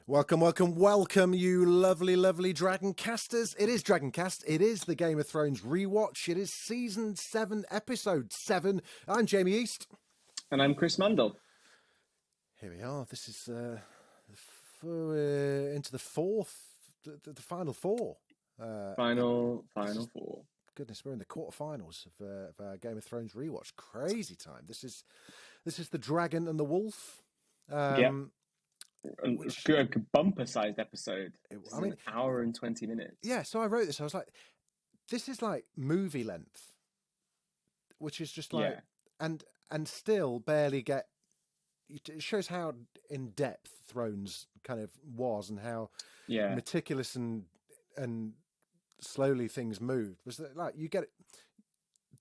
Welcome, welcome, welcome, you lovely, lovely Dragoncasters. It is Dragoncast. It is the Game of Thrones rewatch. It is Season 7, Episode 7. I'm Jamie East. And I'm Chris Mandle. Here we are. This is into the fourth, the final four. Final four. Goodness, we're in the quarterfinals of our Game of Thrones rewatch. Crazy time. This is the Dragon and the Wolf. A bumper-sized episode. I mean, an hour and 20 minutes. Yeah, so I wrote this. I was like, this is like movie length, which is just like, and still barely get. It shows how in depth Thrones kind of was, and how meticulous and slowly things moved. Was that like you get it?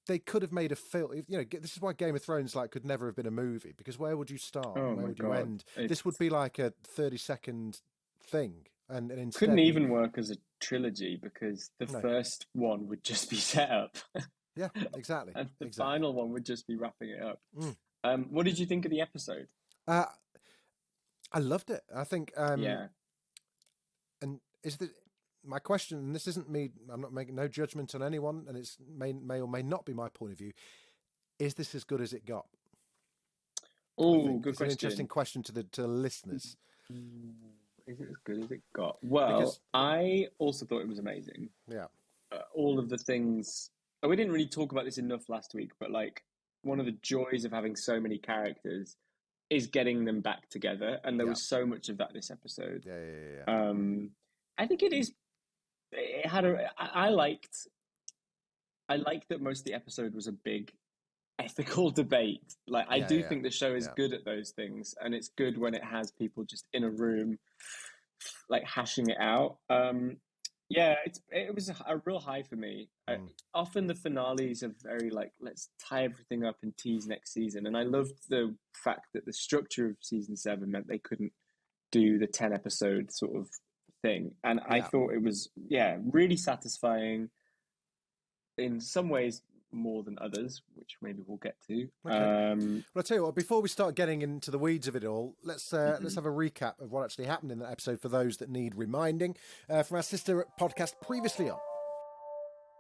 They could have made a film. You know, this is why Game of Thrones could never have been a movie, because where would you start? Where would you end? This would be like a 30-second thing, and instead couldn't even work as a trilogy, because the first one would just be set up. Yeah, exactly. And the final one would just be wrapping it up. What did you think of the episode? I loved it. I think. And is the my question, and this isn't me, I'm not making no judgment on anyone, and it's may or may not be my point of view. Is this as good as it got? Oh, good it's question. An interesting question to the listeners. Is it as good as it got? Well, I also thought it was amazing. Yeah. All of the things. We didn't really talk about this enough last week, but like one of the joys of having so many characters is getting them back together, and there was so much of that this episode. Yeah. I think it is. It had I liked that most of the episode was a big ethical debate. Like I do think the show is good at those things, and it's good when it has people just in a room, like hashing it out. It was a real high for me. Often the finales are very like, let's tie everything up and tease next season, and I loved the fact that the structure of season 7 meant they couldn't do the 10 episode sort of thing, and I thought it was really satisfying in some ways, more than others, which maybe we'll get to. Okay. Well, I'll tell you what, before we start getting into the weeds of it all, let's have a recap of what actually happened in that episode for those that need reminding from our sister podcast previously on.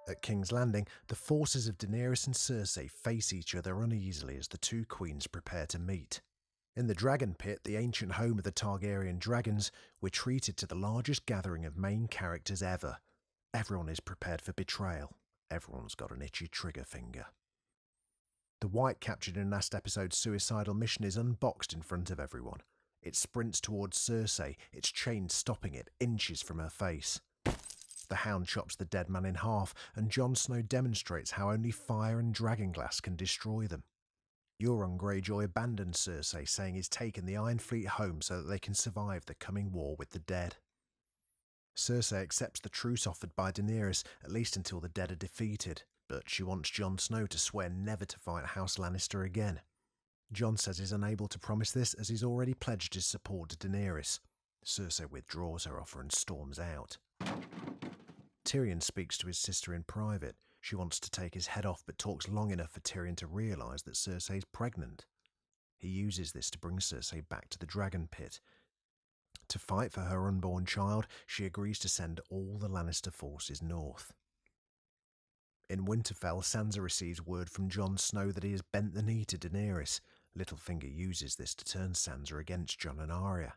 At King's Landing, the forces of Daenerys and Cersei face each other uneasily as the two queens prepare to meet. In the Dragon Pit, the ancient home of the Targaryen dragons, we're treated to the largest gathering of main characters ever. Everyone is prepared for betrayal. Everyone's got an itchy trigger finger. The White captured in last episode's suicidal mission is unboxed in front of everyone. It sprints towards Cersei, its chain stopping it inches from her face. The Hound chops the dead man in half, and Jon Snow demonstrates how only fire and dragonglass can destroy them. Euron Greyjoy abandons Cersei, saying he's taken the Iron Fleet home so that they can survive the coming war with the dead. Cersei accepts the truce offered by Daenerys, at least until the dead are defeated, but she wants Jon Snow to swear never to fight House Lannister again. Jon says he's unable to promise this as he's already pledged his support to Daenerys. Cersei withdraws her offer and storms out. Tyrion speaks to his sister in private. She wants to take his head off, but talks long enough for Tyrion to realise that Cersei's pregnant. He uses this to bring Cersei back to the Dragon Pit. To fight for her unborn child, she agrees to send all the Lannister forces north. In Winterfell, Sansa receives word from Jon Snow that he has bent the knee to Daenerys. Littlefinger uses this to turn Sansa against Jon and Arya.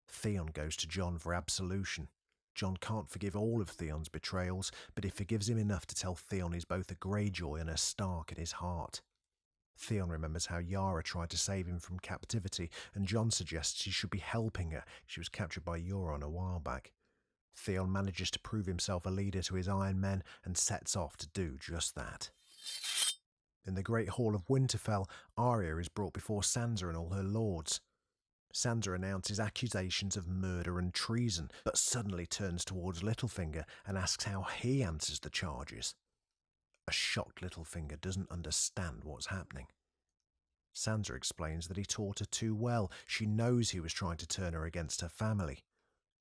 Theon goes to Jon for absolution. Jon can't forgive all of Theon's betrayals, but he forgives him enough to tell Theon he's both a Greyjoy and a Stark in his heart. Theon remembers how Yara tried to save him from captivity, and Jon suggests he should be helping her. She was captured by Euron a while back. Theon manages to prove himself a leader to his Iron Men and sets off to do just that. In the Great Hall of Winterfell, Arya is brought before Sansa and all her lords. Sansa announces accusations of murder and treason, but suddenly turns towards Littlefinger and asks how he answers the charges. A shocked Littlefinger doesn't understand what's happening. Sansa explains that he taught her too well. She knows he was trying to turn her against her family.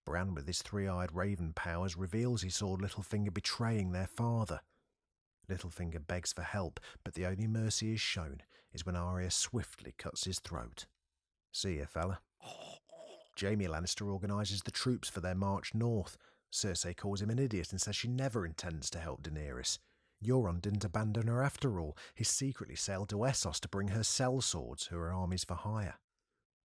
Bran, with his three-eyed raven powers, reveals he saw Littlefinger betraying their father. Littlefinger begs for help, but the only mercy is shown is when Arya swiftly cuts his throat. See ya, fella. Jaime Lannister organises the troops for their march north. Cersei calls him an idiot and says she never intends to help Daenerys. Euron didn't abandon her after all. He secretly sailed to Essos to bring her sellswords, who are armies for hire.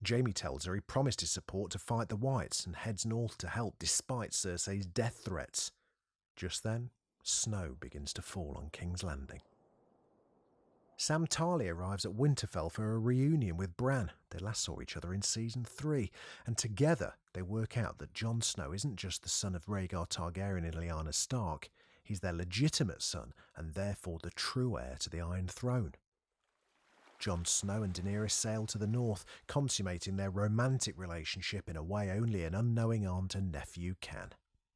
Jaime tells her he promised his support to fight the Whites and heads north to help despite Cersei's death threats. Just then, snow begins to fall on King's Landing. Sam Tarly arrives at Winterfell for a reunion with Bran. They last saw each other in Season 3, and together they work out that Jon Snow isn't just the son of Rhaegar Targaryen and Lyanna Stark, he's their legitimate son and therefore the true heir to the Iron Throne. Jon Snow and Daenerys sail to the north, consummating their romantic relationship in a way only an unknowing aunt and nephew can.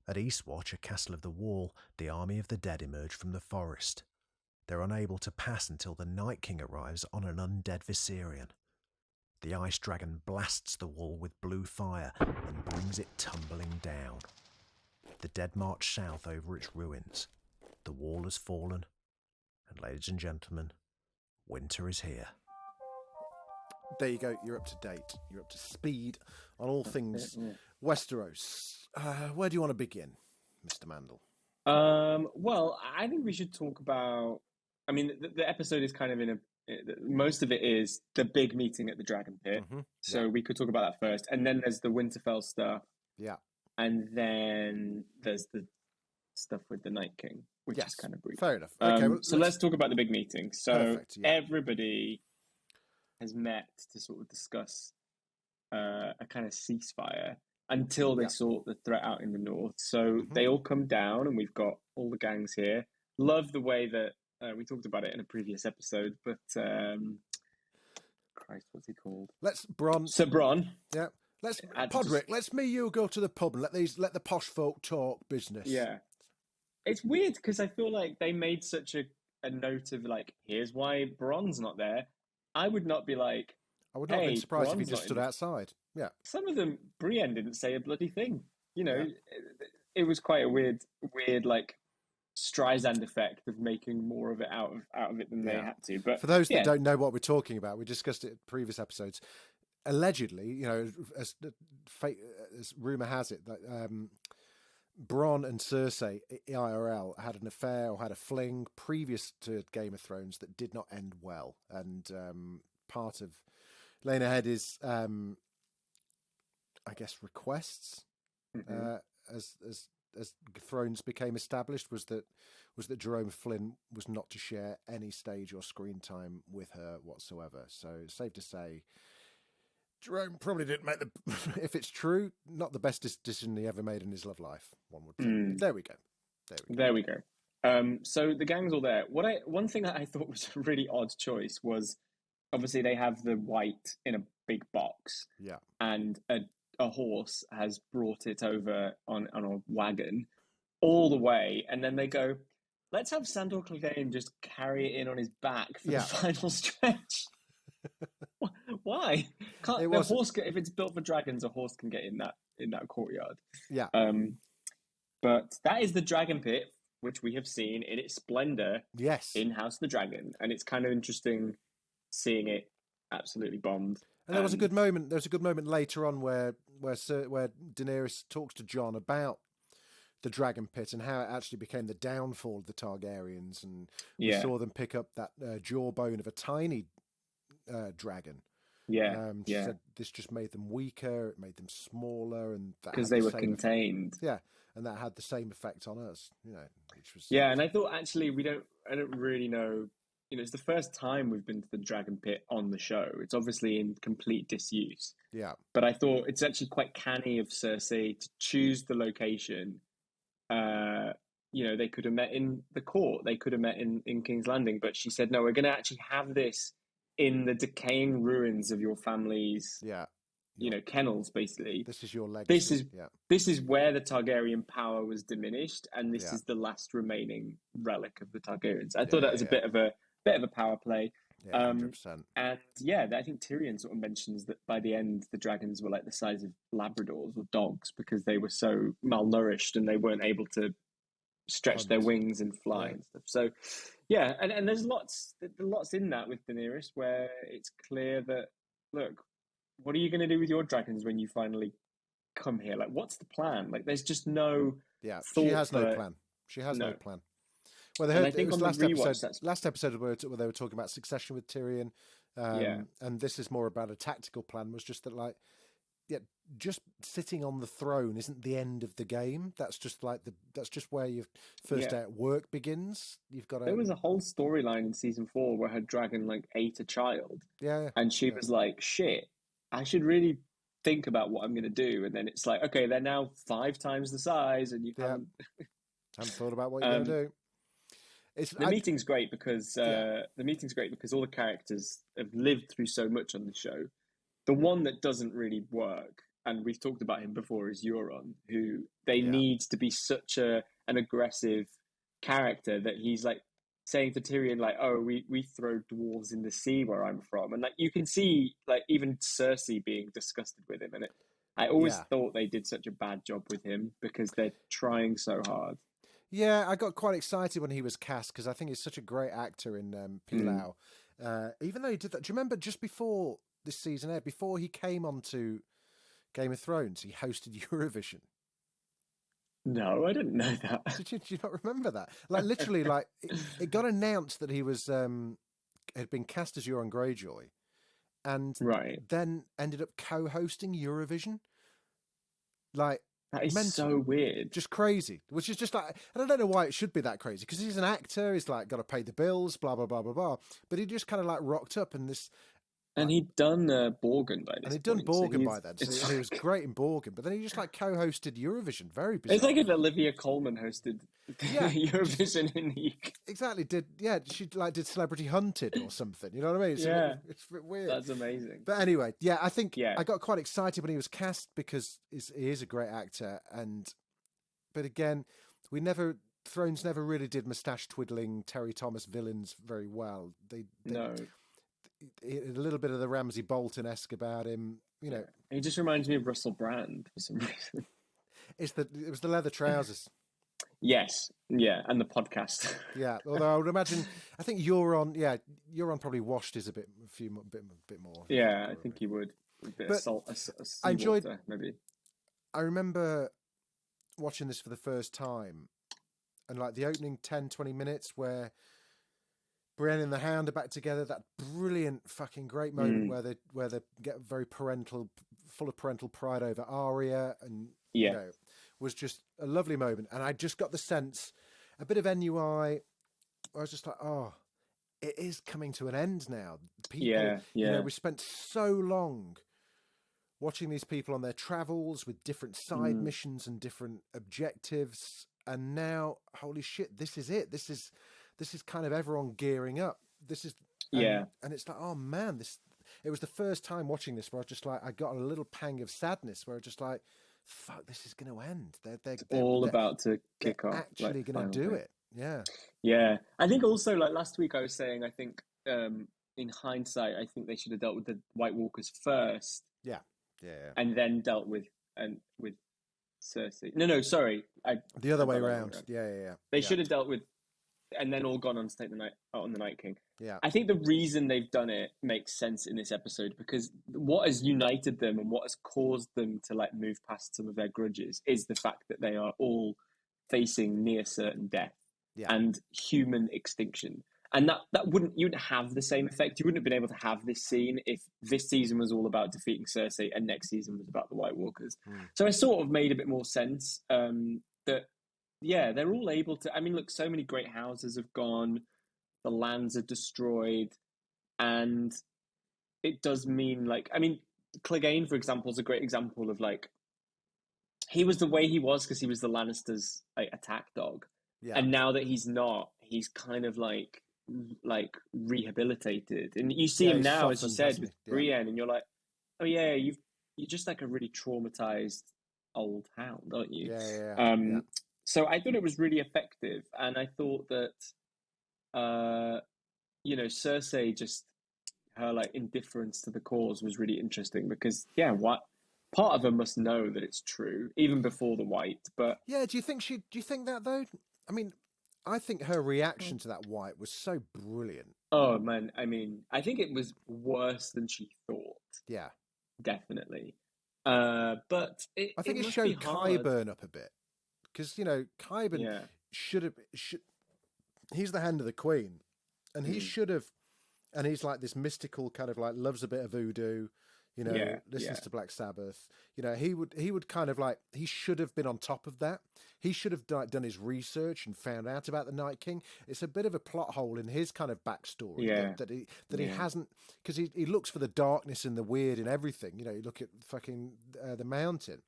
At Eastwatch, a castle of the Wall, the army of the dead emerge from the forest. They're unable to pass until the Night King arrives on an undead Viserion. The ice dragon blasts the wall with blue fire and brings it tumbling down. The dead march south over its ruins. The wall has fallen, and ladies and gentlemen, winter is here. There you go, you're up to date. You're up to speed on all things Westeros. Where do you want to begin, Mr. Mandle? Well, I think we should talk about... I mean, the episode is kind of most of it is the big meeting at the Dragon Pit. Mm-hmm. So we could talk about that first. And then there's the Winterfell stuff. Yeah. And then there's the stuff with the Night King, which is kind of brief. Fair enough. Okay, so let's talk about the big meeting. So perfect, everybody has met to sort of discuss a kind of ceasefire until they sort the threat out in the north. So they all come down, and we've got all the gangs here. Love the way that we talked about it in a previous episode, but Christ, what's he called? Sir Bronn. Yeah. Let's me you go to the pub and let the posh folk talk business. Yeah. It's weird because I feel like they made such a note of like, here's why Bronn's not there. I would not be like, I would not have been surprised if he just stood outside. Yeah. Some of them, Brienne didn't say a bloody thing. You know, it was quite a weird like Streisand effect of making more of it out of it than they had to. But for those that don't know what we're talking about, we discussed it in previous episodes. Allegedly, you know, as rumor has it that Bronn and Cersei IRL had an affair or had a fling previous to Game of Thrones that did not end well, and part of Lena Headey's I guess requests as Thrones became established was that Jerome Flynn was not to share any stage or screen time with her whatsoever. So it's safe to say Jerome probably didn't make if it's true, not the best decision he ever made in his love life, one would say. There we go. So the gang's all there. One thing that I thought was a really odd choice was obviously they have the white in a big box. Yeah. And a horse has brought it over on a wagon all the way, and then they go, let's have Sandor Clegane just carry it in on his back for the final stretch. Why? If it's built for dragons, a horse can get in that courtyard. Yeah. But that is the Dragon Pit, which we have seen in its splendor. Yes. In House of the Dragon, and it's kind of interesting seeing it absolutely bombed. And there was a good moment. There's a good moment later on where Daenerys talks to Jon about the Dragon Pit and how it actually became the downfall of the Targaryens, and we saw them pick up that jawbone of a tiny dragon. She said this just made them weaker. It made them smaller, and because they were contained. And that had the same effect on us. You know, which was and I thought actually I don't really know. You know, it's the first time we've been to the Dragon Pit on the show. It's obviously in complete disuse. Yeah. But I thought it's actually quite canny of Cersei to choose the location. You know, they could have met in the court. They could have met in King's Landing. But she said, no, we're going to actually have this in the decaying ruins of your family's, you know, kennels, basically. This is your legacy. This is where the Targaryen power was diminished. And this is the last remaining relic of the Targaryens. I thought that was a bit of a power play. 100%. And I think Tyrion sort of mentions that by the end the dragons were like the size of Labradors or dogs because they were so malnourished and they weren't able to stretch their wings and fly and stuff. So and there's lots in that with Daenerys where it's clear that, look, what are you going to do with your dragons when you finally come here? Like, what's the plan? Like, there's just no she thought has for, no plan. She has no plan. Well, and I think on the rewatch, last episode where they were talking about succession with Tyrion, and this is more about a tactical plan. Was just that, like, just sitting on the throne isn't the end of the game. That's just where your first day at work begins. You've got there was a whole storyline in season 4 where her dragon like ate a child, and she was like, "Shit, I should really think about what I'm going to do." And then it's like, okay, they're now 5 times the size, and you haven't thought about what you're going to do. The meeting's great because all the characters have lived through so much on the show. The one that doesn't really work, and we've talked about him before, is Euron, who they need to be such an aggressive character that he's like saying to Tyrion, like, "Oh, we throw dwarves in the sea where I'm from," and like you can see, like even Cersei being disgusted with him, and I always thought they did such a bad job with him because they're trying so hard. Yeah, I got quite excited when he was cast because I think he's such a great actor in Pilau. Even though he did that, do you remember just before this season aired, before he came onto Game of Thrones, he hosted Eurovision? No, I didn't know that. Did you not remember that? Like literally, like it got announced that he was had been cast as Euron Greyjoy, and then ended up co-hosting Eurovision. Like. That is so weird. Just crazy. Which is just like, and I don't know why it should be that crazy, because he's an actor, he's like got to pay the bills, blah, blah, blah, blah, blah. But he just kind of like rocked up in this. And he'd done Borgen by this And he'd done Borgen by then. So he was great in Borgen. But then he just like co-hosted Eurovision. Very bizarre. It's like if Olivia Colman hosted Eurovision in the UK. Exactly. She like did Celebrity Hunted or something. You know what I mean? It's a bit weird. That's amazing. But anyway, I think I got quite excited when he was cast because he is a great actor. But again, Thrones never really did moustache twiddling Terry Thomas villains very well. No. A little bit of the Ramsay Bolton-esque about him, you know. He just reminds me of Russell Brand for some reason. It was the leather trousers. Yes, and the podcast. Yeah, although I would imagine, I think Euron probably washed his a bit more. Yeah, I think he would. A bit of salt, I enjoyed water, maybe. I remember watching this for the first time, and like the opening 10-20 minutes where Brienne and the Hound are back together, that brilliant fucking great moment where they get very full of parental pride over Arya, and you know, was just a lovely moment. And I just got the sense, a bit of NUI, I was just like, oh, it is coming to an end now. People, you know, we spent so long watching these people on their travels with different side missions and different objectives, and now, holy shit, this is it. This is kind of everyone gearing up. This is and it's like, oh man, it was the first time watching this where I was just like, I got a little pang of sadness where I was just like, fuck, this is going to end. They're about to kick off. Actually like, going to do it. Yeah. I think also, like last week I was saying, I think in hindsight, I think they should have dealt with the White Walkers first. Yeah. And then dealt with Cersei. No, sorry. The other way around. Yeah. They should have dealt with, and then all gone on to take the Night King. Yeah. I think the reason they've done it makes sense in this episode, because what has united them and what has caused them to like move past some of their grudges is the fact that they are all facing near certain death and human extinction. And that wouldn't have the same effect. You wouldn't have been able to have this scene if this season was all about defeating Cersei and next season was about the White Walkers. So it sort of made a bit more sense that, they're all able to... I mean, look, so many great houses have gone, the lands are destroyed, and it does mean, like... I mean, Clegane, for example, is a great example of, like... He was the way he was because he was the Lannisters' like, attack dog. Yeah. And now that he's not, he's kind of, like rehabilitated, and you see him now, as you said, with Brienne, and you're like, oh yeah, you're just like a really traumatized old hound, aren't you? So I thought it was really effective, and I thought that Cersei, just her like indifference to the cause was really interesting, because what part of her must know that it's true even before the White. But do you think that though? I mean, I think her reaction to that White was so brilliant. Oh, man. I mean, I think it was worse than she thought. Yeah. Definitely. But I think it must be showed hard. Qyburn up a bit because Qyburn Yeah. should. He's the hand of the Queen, and he should have. And he's like this mystical kind of like loves a bit of voodoo, listens to Black Sabbath. He would kind of like, he should have been on top of that. He should have done his research and found out about the Night King. It's a bit of a plot hole in his kind of backstory that he hasn't, because he looks for the darkness and the weird in everything. You look at fucking the Mountain.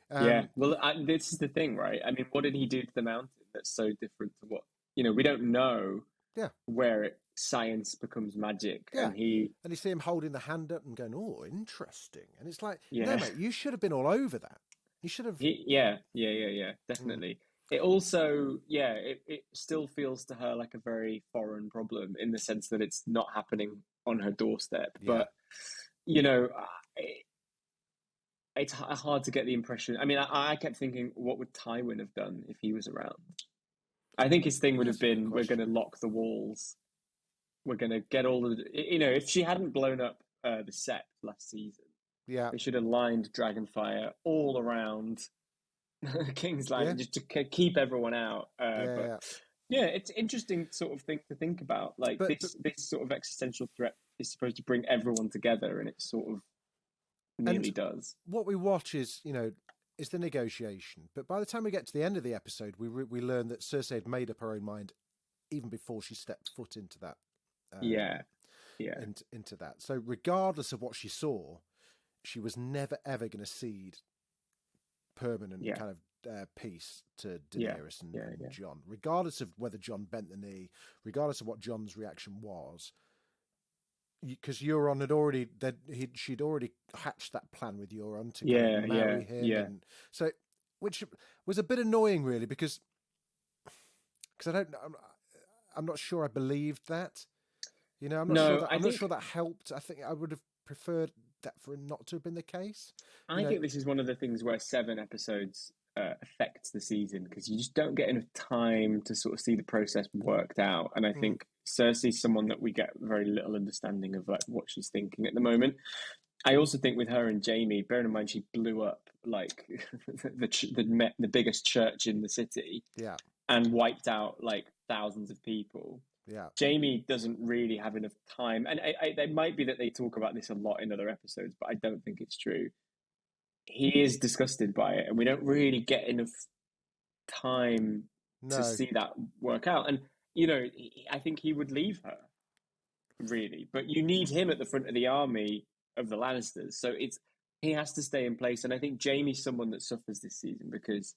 Well, this is the thing, right? I mean, what did he do to the Mountain that's so different to what, we don't know where science becomes magic. Yeah. And you see him holding the hand up and going, oh, interesting. And it's like, no, mate, you should have been all over that. You should have. Yeah, definitely. It also, it still feels to her like a very foreign problem in the sense that it's not happening on her doorstep. But, it's hard to get the impression. I mean, I kept thinking, what would Tywin have done if he was around? I think his thing would have been, we're going to lock the walls. We're going to get all of the... if she hadn't blown up the set last season, they should have lined Dragonfire all around King's Landing just to keep everyone out. It's interesting sort of thing to think about. Like, this sort of existential threat is supposed to bring everyone together, and it sort of nearly does. What we watch is, is the negotiation. But by the time we get to the end of the episode, we learn that Cersei had made up her own mind even before she stepped foot into that. Into that. So regardless of what she saw, she was never ever going to cede permanent kind of peace to Daenerys and Jon, regardless of whether Jon bent the knee, regardless of what Jon's reaction was. Because Euron had already she'd already hatched that plan with Euron to marry him, and so, which was a bit annoying, really, because I'm not sure I believed that. I'm not sure that helped. I think I would have preferred that for it not to have been the case. I think this is one of the things where 7 episodes affects the season, because you just don't get enough time to sort of see the process worked out. And I think Cersei's someone that we get very little understanding of, like, what she's thinking at the moment. I also think with her and Jaime, bearing in mind she blew up like the biggest church in the city, and wiped out like thousands of people. Jaime doesn't really have enough time, and it might be that they talk about this a lot in other episodes, but I don't think it's true. He is disgusted by it, and we don't really get enough time to see that work out. And I think he would leave her, really, but you need him at the front of the army of the Lannisters, so he has to stay in place. And I think Jaime's someone that suffers this season because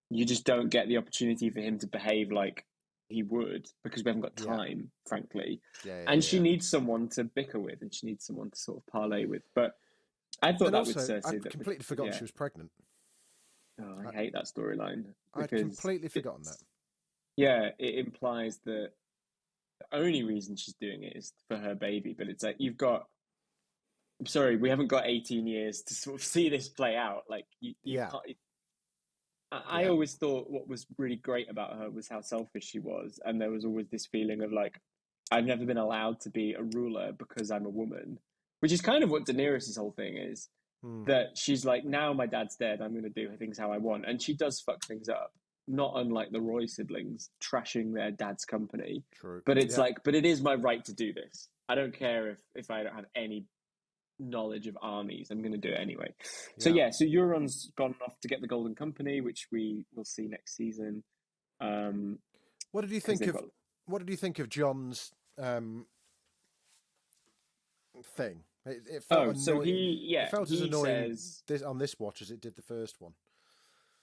you just don't get the opportunity for him to behave like he would, because we haven't got time, frankly. And she needs someone to bicker with, and she needs someone to sort of parlay with. But I thought that with Cersei, I'd completely forgotten she was pregnant. Oh, I hate that storyline. I'd completely forgotten that. Yeah, it implies that the only reason she's doing it is for her baby, but it's like, I'm sorry, we haven't got 18 years to sort of see this play out. Like, you can't. I always thought what was really great about her was how selfish she was, and there was always this feeling of like, I've never been allowed to be a ruler because I'm a woman, which is kind of what Daenerys' whole thing is. That she's like, now my dad's dead, I'm going to do things how I want, and she does fuck things up, not unlike the Roy siblings trashing their dad's company. True. But it's like, but it is my right to do this. I don't care if I don't have any knowledge of armies, I'm going to do it anyway. So Euron's gone off to get the Golden Company, which we will see next season. What did you think of Jon's thing? It felt annoying. It felt as annoying on this watch as it did the first one.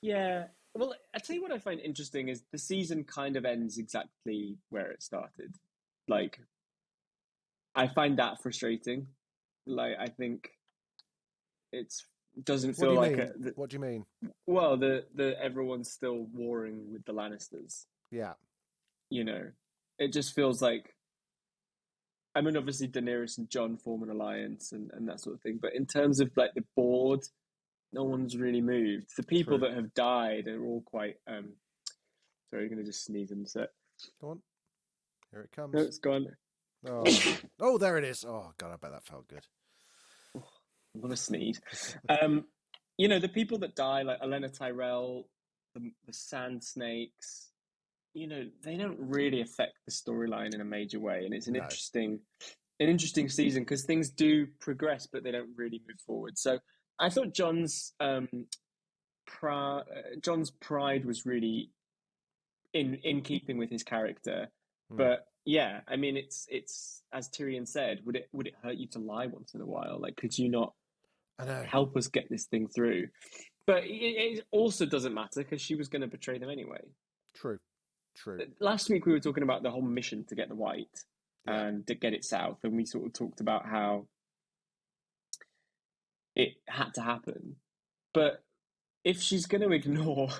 Yeah. Well, I tell you what I find interesting is the season kind of ends exactly where it started. Like, I find that frustrating. Like, I think it doesn't feel like what do you mean? Well, the everyone's still warring with the Lannisters. Yeah. It just feels like, I mean, obviously Daenerys and Jon form an alliance and that sort of thing. But in terms of like the board, no one's really moved. The people that have died are all quite. Sorry, you're going to just sneeze in a sec. Go on. Here it comes. No, it's gone. Oh, there it is. Oh, God, I bet that felt good. I'm going to sneeze. the people that die, like Elena Tyrell, the Sand Snakes, they don't really affect the storyline in a major way, and it's an interesting season because things do progress, but they don't really move forward. So I thought John's pride was really in keeping with his character, but yeah, I mean, it's as Tyrion said, would it hurt you to lie once in a while? Like, could you not help us get this thing through? But it also doesn't matter because she was going to betray them anyway. True. Last week we were talking about the whole mission to get the white and to get it south, and we sort of talked about how it had to happen. But if she's going to ignore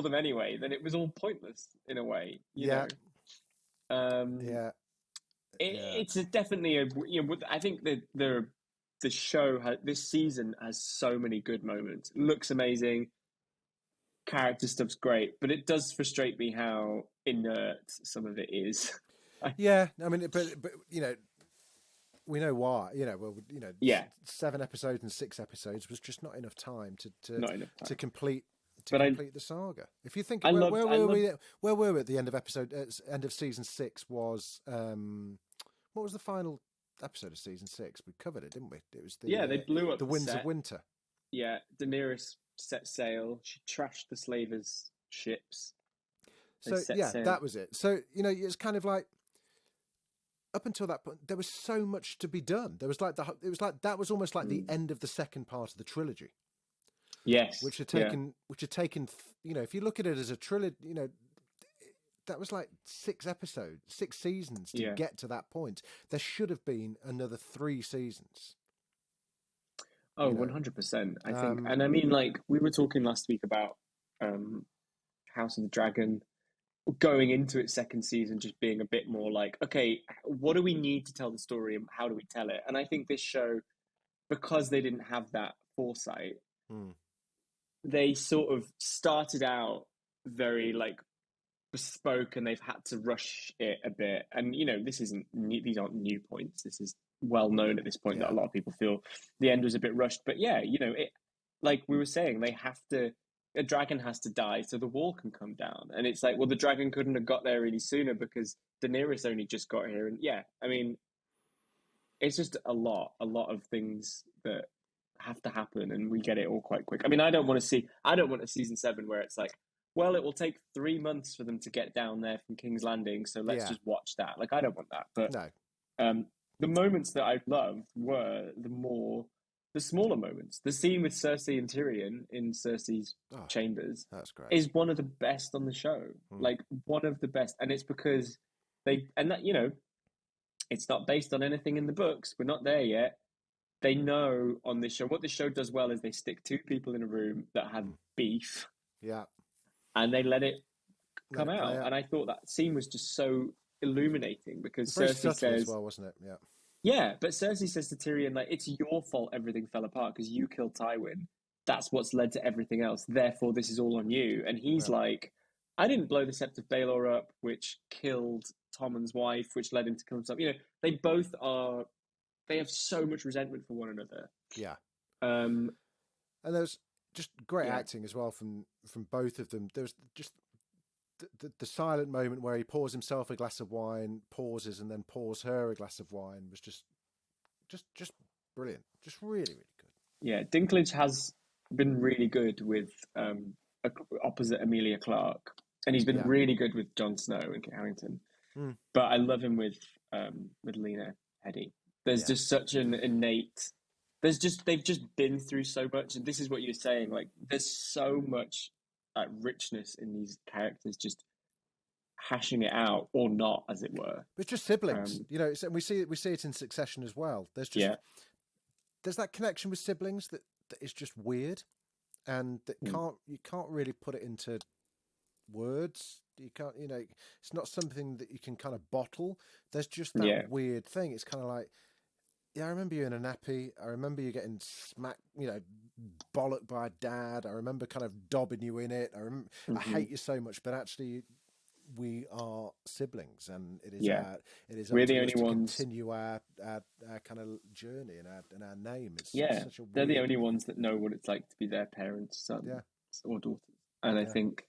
them anyway, then it was all pointless in a way. You know. It's definitely I think that the show this season has so many good moments. It looks amazing. Character stuff's great, but it does frustrate me how inert some of it is. Yeah, I mean, but we know why. 7 episodes and 6 episodes was just not enough time to complete the saga. If you think where were we at the end of end of season 6 was what was the final episode of season 6? We covered it, didn't we? It was they blew up the Winds of Winter. Yeah, Daenerys set sail. She trashed the slavers' ships. So that was it. So it's kind of like up until that point there was so much to be done. There was that was almost like the end of the second part of the trilogy. Yes, which had taken if you look at it as a trilogy, that was like 6 seasons to get to that point. There should have been another 3 seasons. Oh, 100%. I think, and I mean, like we were talking last week about House of the Dragon going into its second season, just being a bit more like, okay, what do we need to tell the story and how do we tell it? And I think this show, because they didn't have that foresight, they sort of started out very like bespoke, and they've had to rush it a bit. And these aren't new points. This is well known at this point that a lot of people feel the end was a bit rushed. But it, like we were saying, a dragon has to die so the wall can come down. And it's like, well, the dragon couldn't have got there really sooner because Daenerys only just got here. And I mean, it's just a lot of things that have to happen, and we get it all quite quick. I mean, I don't want a season 7 where it's like, well, it will take 3 months for them to get down there from King's Landing, so let's just watch that. Like, I don't want that. But no. The moments that I loved were the smaller moments. The scene with Cersei and Tyrion in Cersei's chambers is one of the best on the show. Like, one of the best. And it's because it's not based on anything in the books. We're not there yet. They know on this show, what this show does well is they stick 2 people in a room that have beef. Yeah. And they let it come out. And I thought that scene was just so illuminating because Cersei says, as well, wasn't it? Yeah. Yeah, but Cersei says to Tyrion, like, it's your fault everything fell apart because you killed Tywin. That's what's led to everything else. Therefore, this is all on you. And he's like, I didn't blow the Sept of Baelor up, which killed Tommen's wife, which led him to kill himself. They have so much resentment for one another. Yeah. And there's just great acting as well from both of them. There's just the silent moment where he pours himself a glass of wine, pauses, and then pours her a glass of wine was just brilliant. Just really, really good. Yeah, Dinklage has been really good with opposite Emilia Clarke, and he's been really good with Jon Snow and Kit Harington. But I love him with Lena Headey. There's just such an innate. They've just been through so much, and this is what you're saying. Like, there's so much richness in these characters, just hashing it out or not, as it were. But it's just siblings, and we see it in Succession as well. There's just there's that connection with siblings that is just weird, and that you can't really put it into words. You can't, it's not something that you can kind of bottle. There's just that weird thing. It's kind of like, I remember you in a nappy. I remember you getting smacked, bollocked by Dad. I remember kind of dobbing you in it. I hate you so much, but actually, we are siblings, and it is we're up the to only us to ones. Continue our kind of journey and our name. It's such a they're the weird... only ones that know what it's like to be their parents' sons or daughters, and I think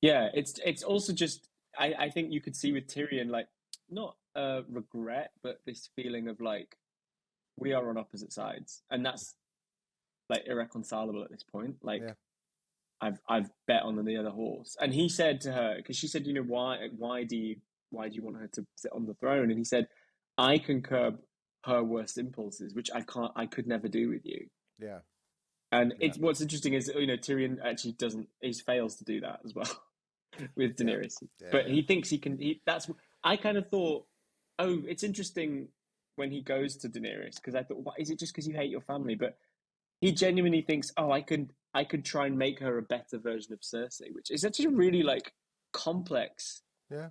it's also just I think you could see with Tyrion, like, not regret, but this feeling of like, we are on opposite sides, and that's like irreconcilable at this point. Like, I've bet on the other horse. And he said to her, because she said, why do you want her to sit on the throne? And he said, I can curb her worst impulses, which I could never do with you. Yeah. And it's what's interesting is, Tyrion actually fails to do that as well with Daenerys. But he thinks he can. I kind of thought, oh, it's interesting when he goes to Daenerys, because I thought, what, is it just because you hate your family? But he genuinely thinks, oh, I could try and make her a better version of Cersei, which is actually a really like complex kind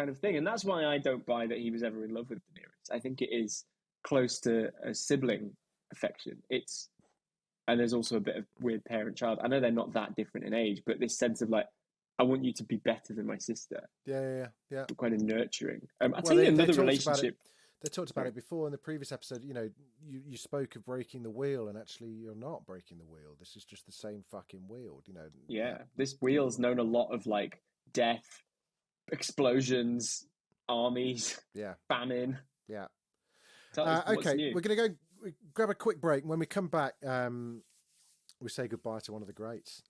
of thing. And that's why I don't buy that he was ever in love with Daenerys. I think it is close to a sibling affection. And there's also a bit of weird parent-child. I know they're not that different in age, but this sense of like, I want you to be better than my sister. Yeah. Kind of nurturing. I'll tell you another relationship. They talked about it before in the previous episode. You spoke of breaking the wheel, and actually you're not breaking the wheel. This is just the same fucking wheel, Yeah, this wheel's known a lot of like death, explosions, armies, famine. Yeah. Okay, we're going to go grab a quick break. And when we come back, we say goodbye to one of the greats.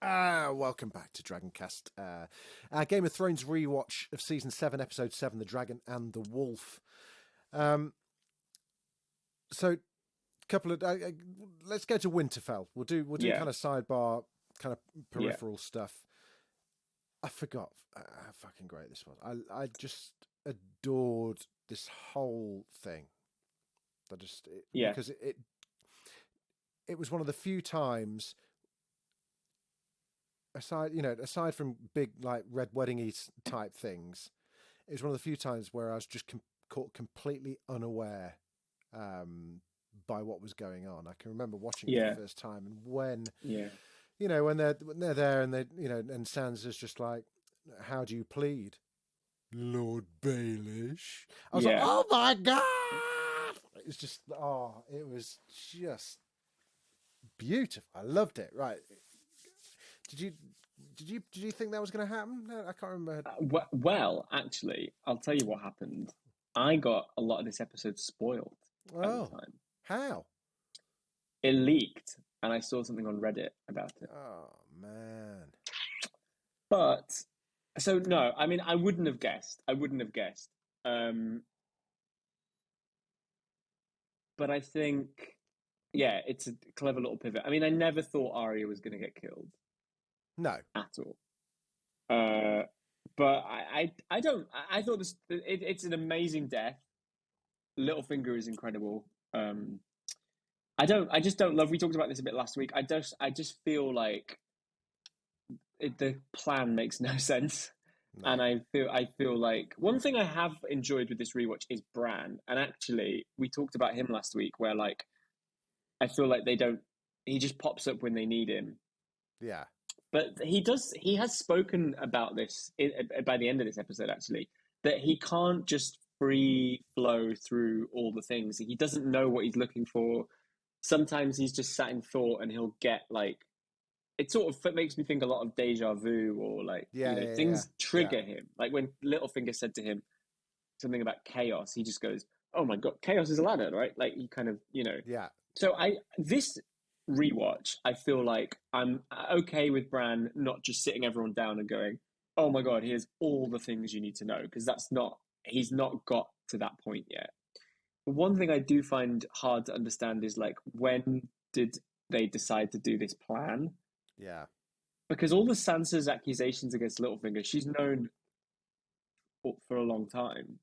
Welcome back to Dragoncast. Our Game of Thrones rewatch of season 7, episode 7, The Dragon and the Wolf. So, couple of let's go to Winterfell. We'll do kind of sidebar, kind of peripheral stuff. I forgot how fucking great this was. I just adored this whole thing. Because it was one of the few times, aside from big like red wedding-y type things, it was one of the few times where I was just caught completely unaware by what was going on. I can remember watching it for the first time, and when when they're there and they and Sansa's just like, how do you plead, Lord Baelish? I was like, oh my god! It was just it was just beautiful. I loved it. Right. Did you think that was going to happen? No, I can't remember. Well, actually, I'll tell you what happened. I got a lot of this episode spoiled at the time. How? It leaked, and I saw something on Reddit about it. Oh man! But so no, I mean, I wouldn't have guessed. But I think, it's a clever little pivot. I mean, I never thought Arya was going to get killed. No, at all. But I don't. I thought this. It's an amazing death. Littlefinger is incredible. I just don't love. We talked about this a bit last week. I just feel like the plan makes no sense. No. And I feel like one thing I have enjoyed with this rewatch is Bran. And actually, we talked about him last week, where like I feel like he just pops up when they need him. Yeah. But he has spoken about this by the end of this episode, actually, that he can't just free flow through all the things. He doesn't know what he's looking for. Sometimes he's just sat in thought, and he'll get like, it sort of makes me think a lot of deja vu, or like, things trigger him. Like when Littlefinger said to him something about chaos, he just goes, oh my God, chaos is a ladder, right? Like he kind of, Yeah. So this rewatch, I feel like I'm okay with Bran not just sitting everyone down and going, oh my God, here's all the things you need to know, because he's not got to that point yet. But one thing I do find hard to understand is like, when did they decide to do this plan? Yeah. Because all the Sansa's accusations against Littlefinger, she's known for a long time.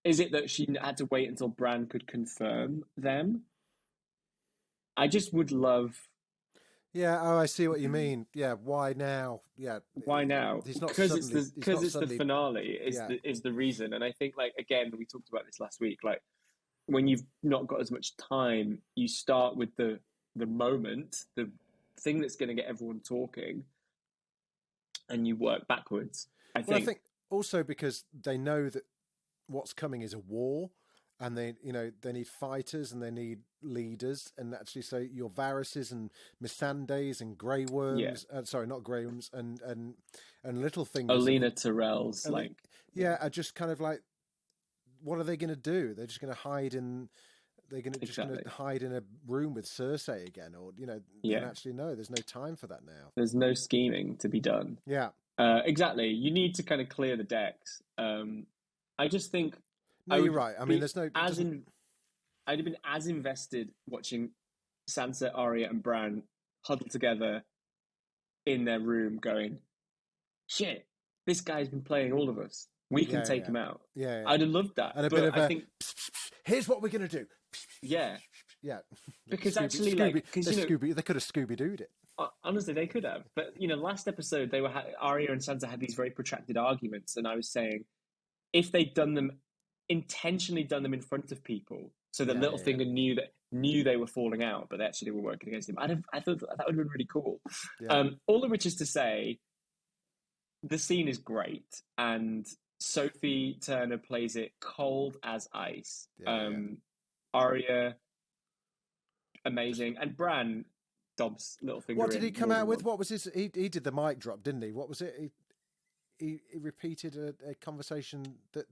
Is it that she had to wait until Bran could confirm them? I just would love. Yeah, I see what you mean. Yeah, why now? Yeah, why now? Because it's the finale is the reason. And I think, like, again, we talked about this last week. Like, when you've not got as much time, you start with the moment, the thing that's going to get everyone talking, and you work backwards. I think also because they know that what's coming is a war, and they need fighters and they need leaders, and actually, so your Varyses and Missandei's and Grey Worms, sorry, not Grey Worms, and Littlefingers, Alina Tyrell's, are just kind of like, what are they going to do? They're just going to hide in. They're going to hide in a room with Cersei again, or actually no, there's no time for that now. There's no scheming to be done. Yeah, exactly. You need to kind of clear the decks. I just think. No, you're right. I mean, there's no. I'd have been as invested watching Sansa, Arya, and Bran huddle together in their room, going, "Shit, this guy's been playing all of us. We can take him out." Yeah, I'd have loved that. And a bit of here's what we're gonna do. Yeah. Because Scooby, actually, they could have Scooby-Dooed it. Honestly, they could have. But last episode, Arya and Sansa had these very protracted arguments, and I was saying, if they'd intentionally done them in front of people, so that Littlefinger knew they were falling out, but they actually were working against him, I thought that would have been really cool. Yeah. All of which is to say, the scene is great, and Sophie Turner plays it cold as ice. Arya, amazing, and Bran dobs Littlefinger. What did he come out with? What was his? He did the mic drop, didn't he? What was it? He repeated a conversation that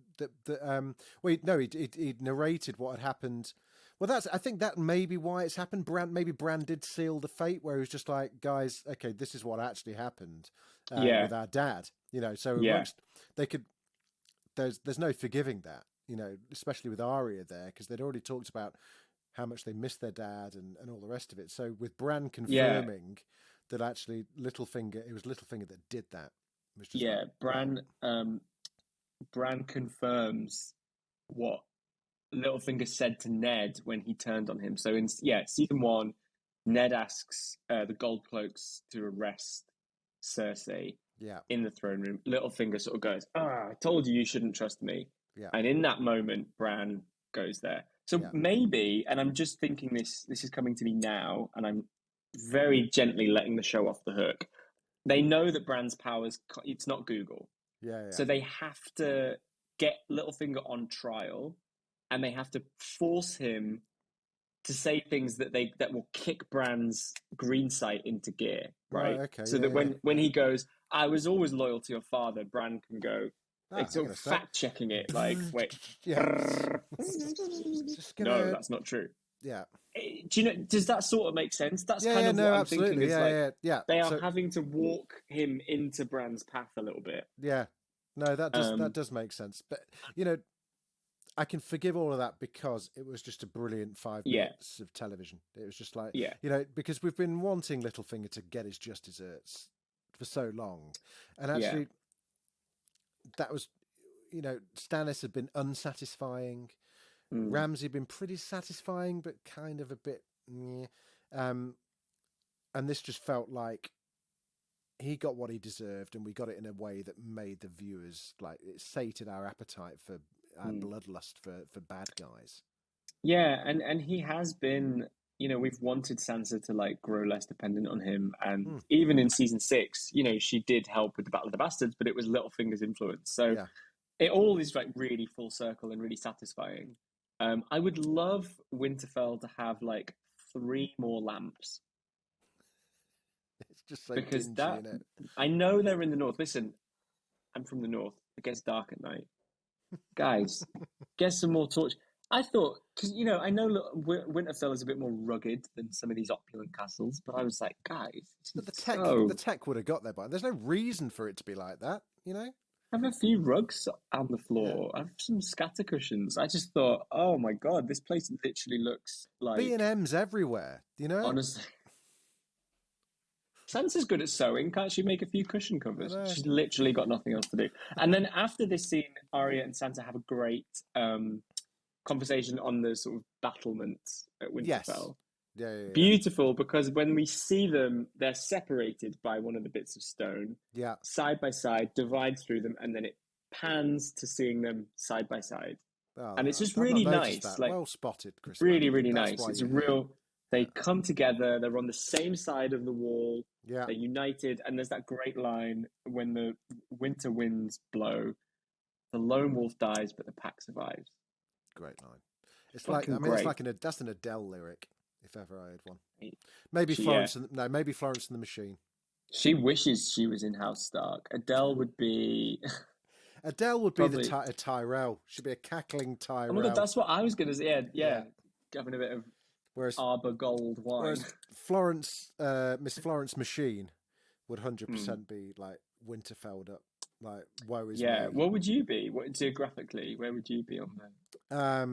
he narrated what had happened. Well, I think that may be why it's happened. Bran did seal the fate, where he was just like, guys, okay, this is what actually happened with our dad. So they could. There's no forgiving that. Especially with Arya there, because they'd already talked about how much they missed their dad and all the rest of it. So with Bran confirming that actually it was Littlefinger that did that. Bran confirms what Littlefinger said to Ned when he turned on him. So in season 1, Ned asks the Goldcloaks to arrest Cersei in the throne room. Littlefinger sort of goes, I told you shouldn't trust me. Yeah. And in that moment, Bran goes there. So maybe, and I'm just thinking this is coming to me now, and I'm very gently letting the show off the hook. They know that Bran's powers, it's not Google. So they have to get Littlefinger on trial, and they have to force him to say things that will kick Bran's green sight into gear, right? Okay. So that when he goes, I was always loyal to your father, Bran can go, sort of fact checking it, like, wait, no, that's not true. Yeah. Do you know? Does that sort of make sense? That's kind of what I'm thinking. Is they are having to walk him into Bran's path a little bit. Yeah. No, that does make sense. But I can forgive all of that because it was just a brilliant 5 minutes of television. It was just like because we've been wanting Littlefinger to get his just desserts for so long, and actually. That was, Stannis had been unsatisfying. Ramsay had been pretty satisfying, but kind of a bit, and this just felt like he got what he deserved, and we got it in a way that made the viewers, like, it sated our appetite for our bloodlust for bad guys. Yeah, and he has been. We've wanted Sansa to like grow less dependent on him, and even in season 6, she did help with the Battle of the Bastards, but it was Littlefinger's influence. So it all is like really full circle and really satisfying. I would love Winterfell to have like 3 more lamps. It's just so because dingy, isn't it? I know they're in the north. Listen, I'm from the north. It gets dark at night. Guys, get some more torch. I thought, because, I know Winterfell is a bit more rugged than some of these opulent castles, but I was like, guys. But the tech would have got there by. There's no reason for it to be like that, Have a few rugs on the floor. Have some scatter cushions. I just thought, oh my God, this place literally looks like... B&M's everywhere, Honestly. Sansa's good at sewing. Can't she make a few cushion covers? She's literally got nothing else to do. And then after this scene, Arya and Sansa have a great... conversation on the sort of battlements at Winterfell. Yeah. Beautiful, because when we see them, they're separated by one of the bits of stone. Yeah. Side by side, divides through them, and then it pans to seeing them side by side. And it's just really nice. Like, well spotted, Chris. Really, really nice. It's a real They come together. They're on the same side of the wall. Yeah. They're united. And there's that great line, when the winter winds blow, the lone wolf dies, but the pack survives. Great line. It's Fucking like, I mean, great. it's like that's an Adele lyric, if ever I heard one. Maybe Florence. No, maybe Florence and the Machine. She wishes she was in House Stark. Adele would be. Adele would be the Tyrell. She'd be a cackling Tyrell. Oh my God, that's what I was going to say. Yeah. Having a bit of Arbor Gold wine. Whereas Florence, Miss Florence Machine, would 100% be like Winterfelled up. Like, woe is me. What would you be? Geographically, where would you be on there?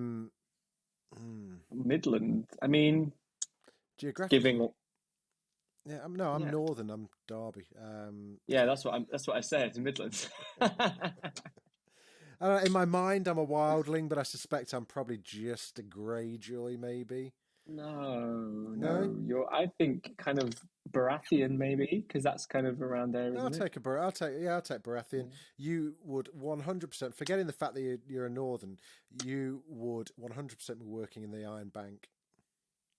Midland. I mean, geographically. Giving. Yeah, I'm northern. I'm Derby. That's what I said. Midlands. In my mind, I'm a wildling, but I suspect I'm probably just a Greyjoy, maybe. No. You're, I think, kind of Baratheon, maybe, because that's kind of around there. I'll take Baratheon. You would 100%, forgetting the fact that you're a northern, you would 100% be working in the Iron Bank.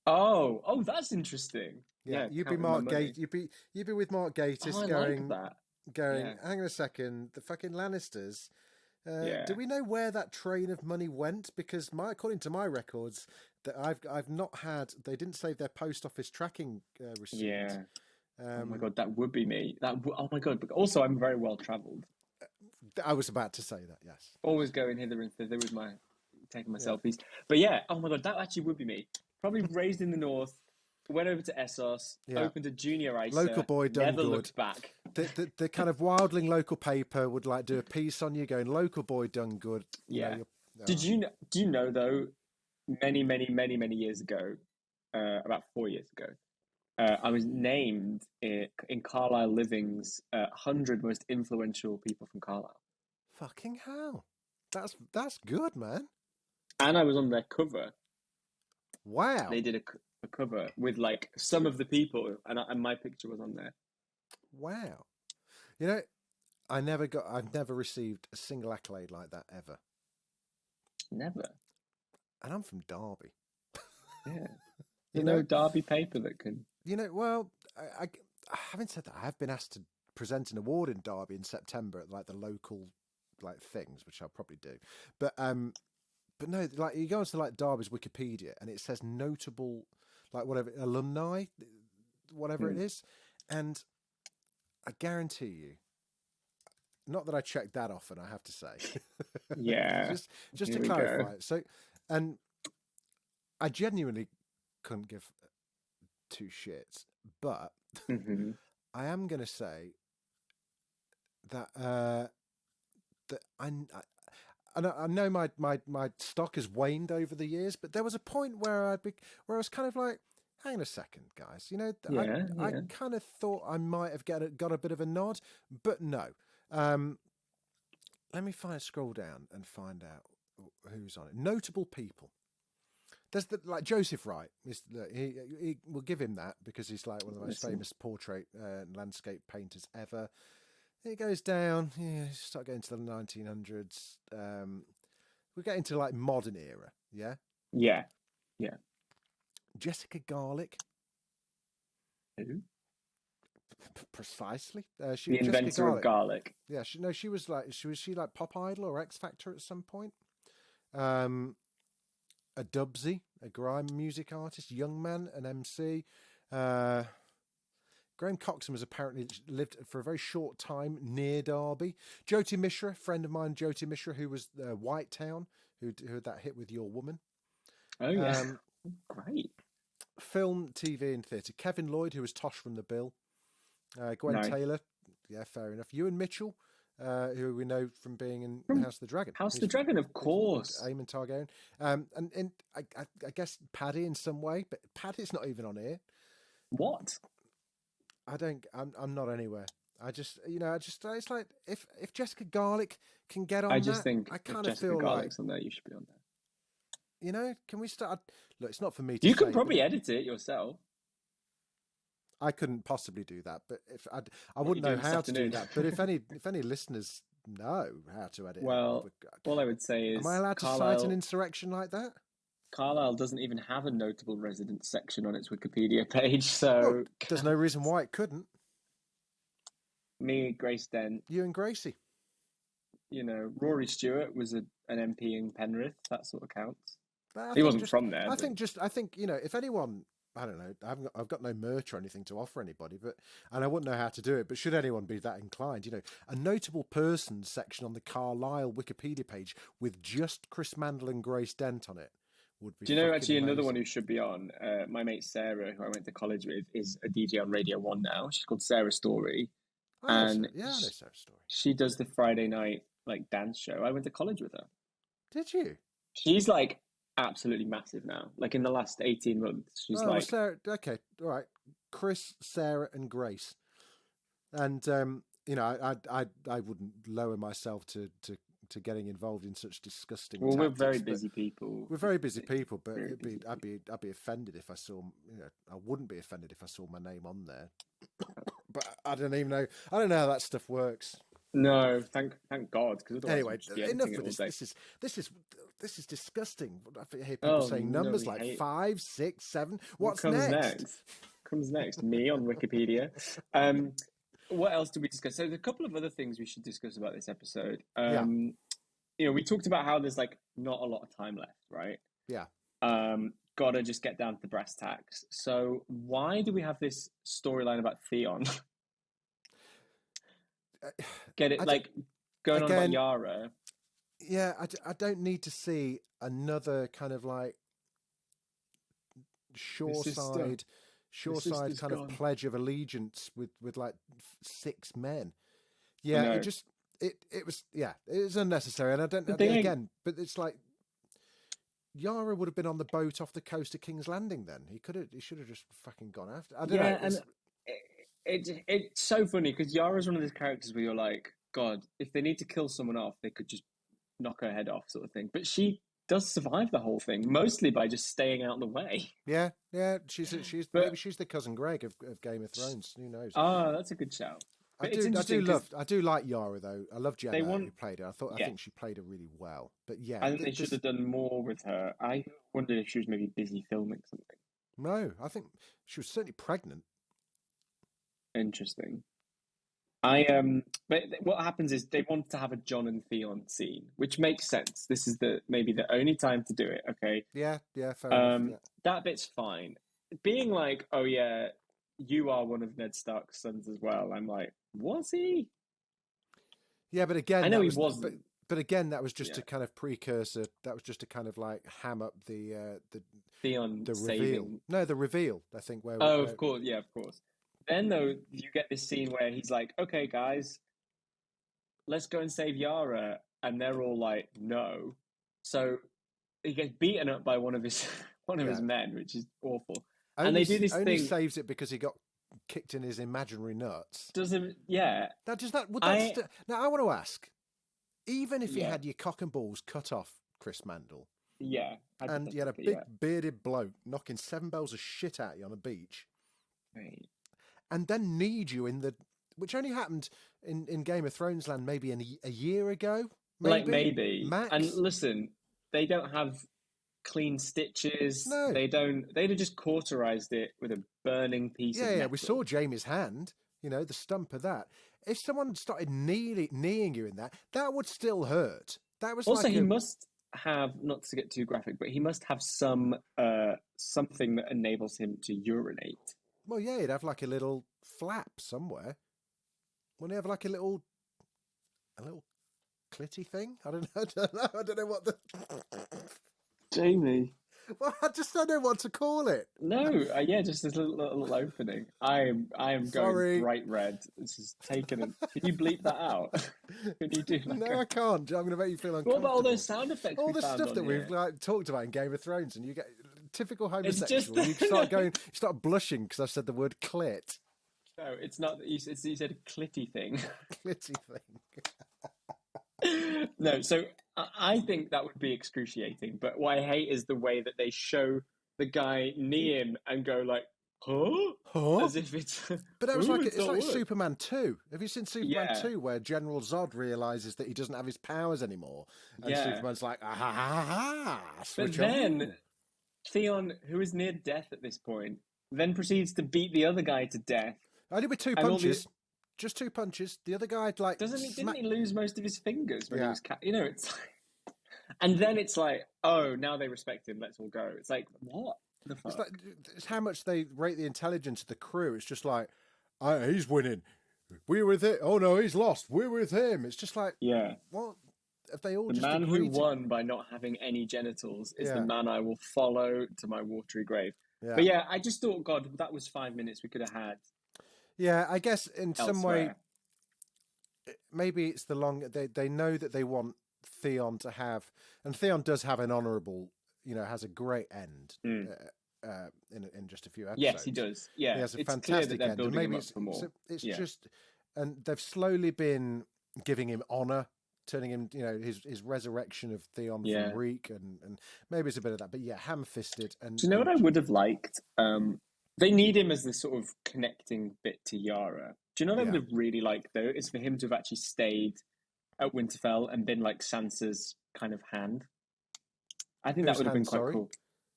Oh, that's interesting. Yeah, you'd be Mark Gate. You'd be with Mark Gatiss going. Like that. Hang on a second, the fucking Lannisters. Do we know where that train of money went? Because according to my records, that I've not had. They didn't save their post office tracking receipt. Yeah. Oh my God, that would be me. Oh my God. But also, I'm very well travelled. I was about to say that. Yes. Always going hither and thither with taking my selfies. But yeah, oh my God, that actually would be me. Probably raised in the north. Went over to Essos, opened a junior ISA, local boy done never good. Looked back. The kind of wildling local paper would like do a piece on you going, local boy done good. Yeah. Do you know though, many years ago, about 4 years ago, I was named in Carlisle Living's 100 most influential people from Carlisle. Fucking hell. That's good, man. And I was on their cover. Wow. They did a cover with like some of the people, and my picture was on there. Wow. You know, I've never received a single accolade like that ever. Never. And I'm from Derby. Yeah. You know, Derby paper that can. You know, well, I having said that, I have been asked to present an award in Derby in September at like the local like things, which I'll probably do. But no, like you go onto like Derby's Wikipedia and it says notable, like whatever alumni, whatever it is, and I guarantee you, not that I check that often, I have to say. Yeah. just to clarify. So, and I genuinely couldn't give two shits, but I am going to say that that I know my stock has waned over the years, but there was a point where I was kind of like, hang on a second, guys. You know, I kind of thought I might have got a bit of a nod, but no. Let me scroll down and find out who's on it. Notable people. There's like Joseph Wright. He will give him that because he's like one of the most famous portrait landscape painters ever. It goes down. Yeah, start getting to the 1900s. We get into like modern era. Yeah. Yeah. Jessica Garlick. Who? Precisely. The inventor of garlic. Yeah. She was like Pop Idol or X Factor at some point. A Dubsy, a grime music artist, young man, an MC. Graham Coxon was apparently lived for a very short time near Derby. Jyoti Mishra, friend of mine, Jyoti Mishra, who was White Town, who had that hit with Your Woman. Oh, yeah. Great. Film, TV, and theatre. Kevin Lloyd, who was Tosh from The Bill. Gwen Taylor. Yeah, fair enough. Ewan Mitchell, who we know from being in House of the Dragon. House of the Dragon, of course. Aemon Targaryen. And I guess Paddy in some way, but Paddy's not even on here. What? I'm not anywhere. It's like if Jessica Garlick can get on I kind of feel Garlick's on there, you should be on there. You know, can we start? Look, it's not for me to You could probably edit it yourself. I couldn't possibly do that, but if I wouldn't know how to do that. But if any listeners know how to edit, well, all I would say is, am I allowed to cite an insurrection like that? Carlisle doesn't even have a notable residence section on its Wikipedia page, so... Well, there's no reason why it couldn't. Me, Grace Dent. You and Gracie. You know, Rory Stewart was an MP in Penrith. That sort of counts. He wasn't from there. I think, you know, if anyone... I don't know. I've got no merch or anything to offer anybody, and I wouldn't know how to do it. But should anyone be that inclined, you know, a notable persons section on the Carlisle Wikipedia page with just Chris Mandle and Grace Dent on it would be. Do you know actually amazing. another one who should be on? My mate Sarah, who I went to college with, is a DJ on Radio 1 now. She's called Sarah Story, I know Sarah Story. She does the Friday night like dance show. I went to college with her. Did you? She's like absolutely massive now. Like in the last 18 months, she's like. Sarah, okay, all right. Chris, Sarah, and Grace, and you know, I wouldn't lower myself to getting involved in such disgusting. Well, tactics, we're very busy people. We're very busy people, but I'd be offended if I saw. You know, I wouldn't be offended if I saw my name on there. But I don't even know. I don't know how that stuff works. No, thank God. Anyway, enough of this. This is disgusting. I hear people saying numbers like 5, 6, 7. What's next? Comes next. Me on Wikipedia. What else did we discuss? So there's a couple of other things we should discuss about this episode. You know, we talked about how there's like not a lot of time left, right? Yeah. Gotta just get down to the brass tacks. So why do we have this storyline about Theon? Get it? Going on about Yara. Yeah, I don't need to see another kind of like shoreside kind of pledge of allegiance with like 6 men. Yeah, it was unnecessary, and I don't again. But it's like Yara would have been on the boat off the coast of King's Landing. Then he should have just fucking gone after. I don't know. And it's so funny because Yara's one of those characters where you're like, God, if they need to kill someone off, they could just knock her head off, sort of thing. But she does survive the whole thing, mostly by just staying out of the way. Yeah. Maybe she's the cousin Greg of Game of Thrones. Who knows? Oh, that's a good shout. I do like Yara though. I love Jenna who played her. I think she played her really well. But yeah, I think they should have done more with her. I wondered if she was maybe busy filming something. No, I think she was certainly pregnant. Interesting. But what happens is they want to have a John and Theon scene, which makes sense. This is maybe the only time to do it. Okay. Yeah, fair enough. Yeah. That bit's fine. Being like, oh yeah, you are one of Ned Stark's sons as well. I'm like, was he? Yeah, but again, I know he wasn't. But again, that was just a kind of precursor. That was just to kind of like ham up the Theon the saving. reveal. No, the reveal. I think of course, yeah, of course. Then, though, you get this scene where he's like, okay, guys, let's go and save Yara. And they're all like, no. So he gets beaten up by one of his men, which is awful. And they do this only thing. Saves it because he got kicked in his imaginary nuts. Yeah. Now, I want to ask, even if you had your cock and balls cut off, Chris Mandle, and you had a big bearded bloke knocking 7 barrels of shit at you on a beach, right. And then need you which only happened in Game of Thrones land maybe a year ago, maybe max. And listen, they don't have clean stitches. No, they don't. They'd have just cauterized it with a burning piece of metal. Yeah, we saw Jaime's hand. You know, the stump of that. If someone started kneeing you in that would still hurt. That was also he must have, not to get too graphic, but he must have some something that enables him to urinate. Well, yeah, he'd have like a little flap somewhere. Wouldn't he have like a little clitty thing? I don't know. I don't know what the... Jamie. Well, I just don't know what to call it. No, just this little opening. I am going bright red. This is taken. Can you bleep that out? Can you do? No, I can't. I'm going to make you feel uncomfortable. What about all those sound effects? All the stuff that we've talked about in Game of Thrones, and you get typical homosexual. You start blushing because I said the word clit. No, it's not. You said a clitty thing. Clitty thing. No, so I think that would be excruciating. But what I hate is the way that they show the guy near him and go like, huh? As if it's... But that was it's like Superman 2. Have you seen Superman 2 where General Zod realises that he doesn't have his powers anymore? And Superman's like, switch on. Theon, who is near death at this point, then proceeds to beat the other guy to death. Only with 2 punches. Just 2 punches. The other guy, like, didn't he lose most of his fingers when he was it's like, and then it's like, oh, now they respect him, let's all go. It's like, what the fuck? It's how much they rate the intelligence of the crew. It's just like, he's winning, we're with it. Oh no, he's lost, we're with him. It's just like, what if they all the just man who won by not having any genitals is the man I will follow to my watery grave. But I just thought, God, that was 5 minutes we could have had. Yeah, I guess in some way, maybe it's the long. They know that they want Theon to have, and Theon does have an honourable, has a great end in just a few episodes. Yes, he does. Yeah, he has a it's fantastic clear that end. they're building Maybe him up for more. It's just, and they've slowly been giving him honour, turning him, his resurrection of Theon from Reek, and maybe it's a bit of that. But ham-fisted. And do you know what I would have liked? They need him as the sort of connecting bit to Yara. Do you know what I would have really liked, though? Is for him to have actually stayed at Winterfell and been like Sansa's kind of hand. I think that would have been quite cool.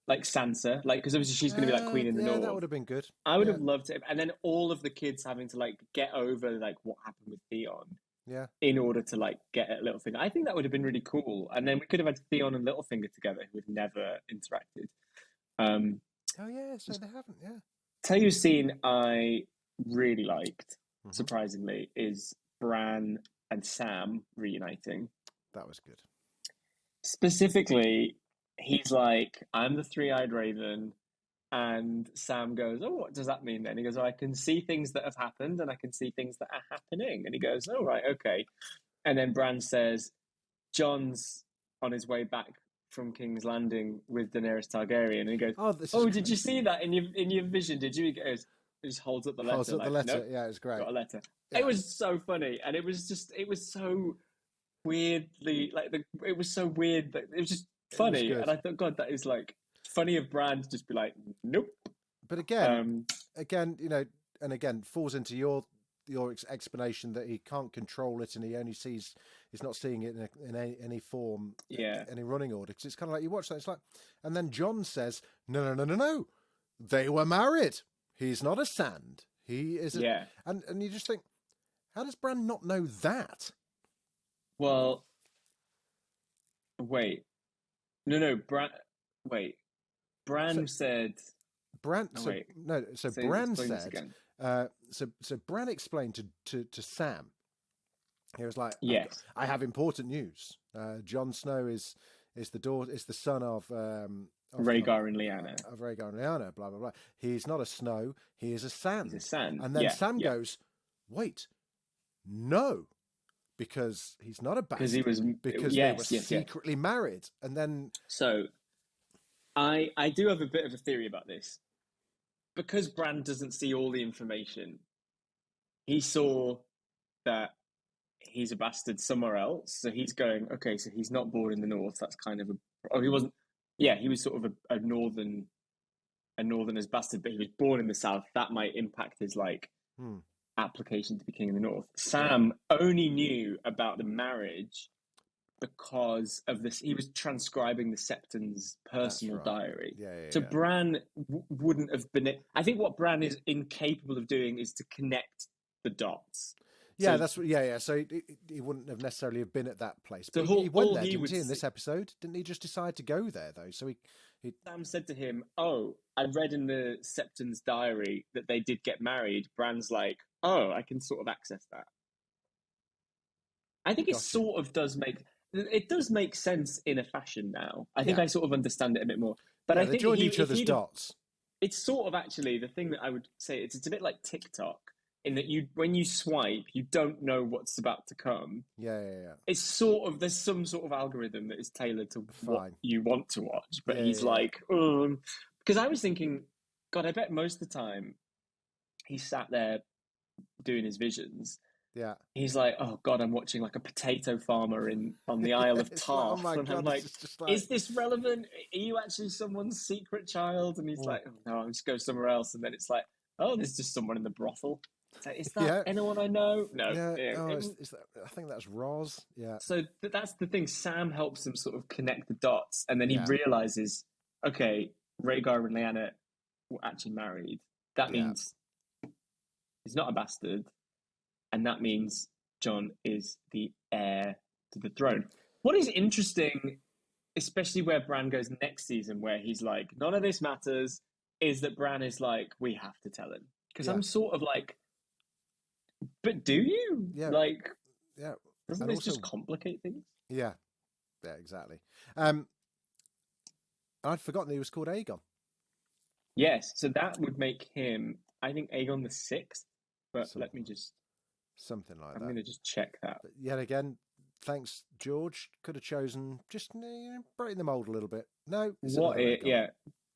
Like Sansa, because obviously she's going to be like Queen in the North. That would have been good. I would have loved it. And then all of the kids having to like get over like what happened with Theon. Yeah. In order to like get at Littlefinger. I think that would have been really cool. And then we could have had Theon and Littlefinger together who have never interacted. So they haven't, Tell you a scene I really liked, surprisingly, is Bran and Sam reuniting. That was good. Specifically, he's like, I'm the three-eyed raven. And Sam goes, oh, what does that mean then? He goes, I can see things that have happened and I can see things that are happening. And he goes, oh, right, okay. And then Bran says, Jon's on his way back from King's Landing with Daenerys Targaryen. And he goes, did you see that in your vision? Did you? He goes, he just holds up the letter. Holds up the letter. Nope, yeah, it was great. Got a letter. Yeah. It was so funny. And it was so weirdly, it was so weird that it was just funny. And I thought, God, that is like funny of Bran to just be like, nope. But again, falls into your explanation that he can't control it and he only sees, he's not seeing it in any form, any running order. Because it's kind of like you watch that, it's like, and then Jon says, no, they were married. He's not a sand. He is and you just think, how does Bran not know that? Well, wait. No, Bran, wait. Bran said... Bran, Bran said... So Bran explained to Sam. He was like, "Yes, I have important news. Jon Snow is the son of Rhaegar and Lyanna. Of Rhaegar and Lyanna. Blah blah blah. He's not a Snow. He is a Sand. He's a Sand. And then Sam goes, "Wait, no, because he's not a bastard. Because they were secretly married." And then I do have a bit of a theory about this. Because Bran doesn't see all the information, he saw that he's a bastard somewhere else. So he's going, okay, so he's not born in the North. That's kind of he wasn't. Yeah, he was sort of a northerner's bastard, but he was born in the South. That might impact his application to be king in the North. Sam only knew about the marriage because of this. He was transcribing the Septon's personal diary. So Bran wouldn't have been it. I think what Bran is incapable of doing is to connect the dots. So he wouldn't have necessarily have been at that place. But he went there, didn't he, in this episode? Didn't he just decide to go there, though? So he Sam said to him, oh, I read in the Septon's diary that they did get married. Bran's like, oh, I can sort of access that. I think it sort of does make... It does make sense in a fashion now. I think I sort of understand it a bit more. But I think joined each other's dots. It's sort of actually the thing that I would say. It's a bit like TikTok in that when you swipe, you don't know what's about to come. Yeah. It's sort of, there's some sort of algorithm that is tailored to what you want to watch. But he's like, because I was thinking, God, I bet most of the time he sat there doing his visions. Yeah, he's like, oh God, I'm watching like a potato farmer on the Isle of Tarth. And I'm like, is this relevant? Are you actually someone's secret child? And he's like, oh no, I'll just go somewhere else. And then it's like, oh, there's just someone in the brothel. It's like, is that anyone I know? No. I think that's Roz. Yeah. So that's the thing. Sam helps him sort of connect the dots, and then he realizes, okay, Rhaegar and Lyanna were actually married, that means he's not a bastard, and that means Jon is the heir to the throne. What is interesting, especially where Bran goes next season, where he's like, none of this matters, is that Bran is like, we have to tell him. Because I'm sort of like, but do you? Yeah. Like, yeah. Doesn't this just complicate things? Yeah. Yeah, exactly. I'd forgotten he was called Aegon. Yes, so that would make him, I think, Aegon the Sixth. But let me just... Something like that. I'm going to just check that. But yet again, thanks, George. Could have chosen just breaking the mold a little bit. No.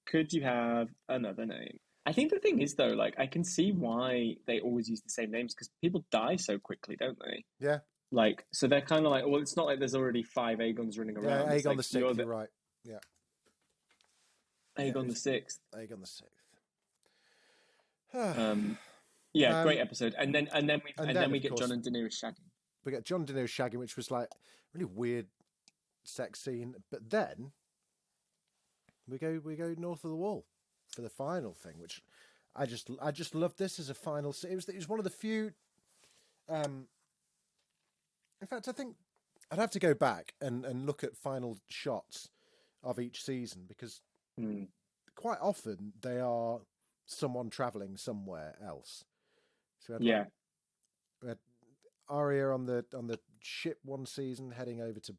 Could you have another name? I think the thing is, though, like, I can see why they always use the same names, because people die so quickly, don't they? Yeah. Like, so they're kind of like, well, it's not like there's already 5 Aegons running around. Yeah, Aegon the Sixth, you're right. Yeah. Aegon the Sixth. Aegon the Sixth. Yeah, great episode. And then we get Jon and Daenerys shagging. We get Jon and Daenerys shagging, which was like a really weird sex scene. But then we go north of the wall for the final thing, which I just loved this as a final scene. It was one of the few. In fact, I think I'd have to go back and look at final shots of each season, because quite often they are someone traveling somewhere else. So we had Arya on the ship one season, heading over to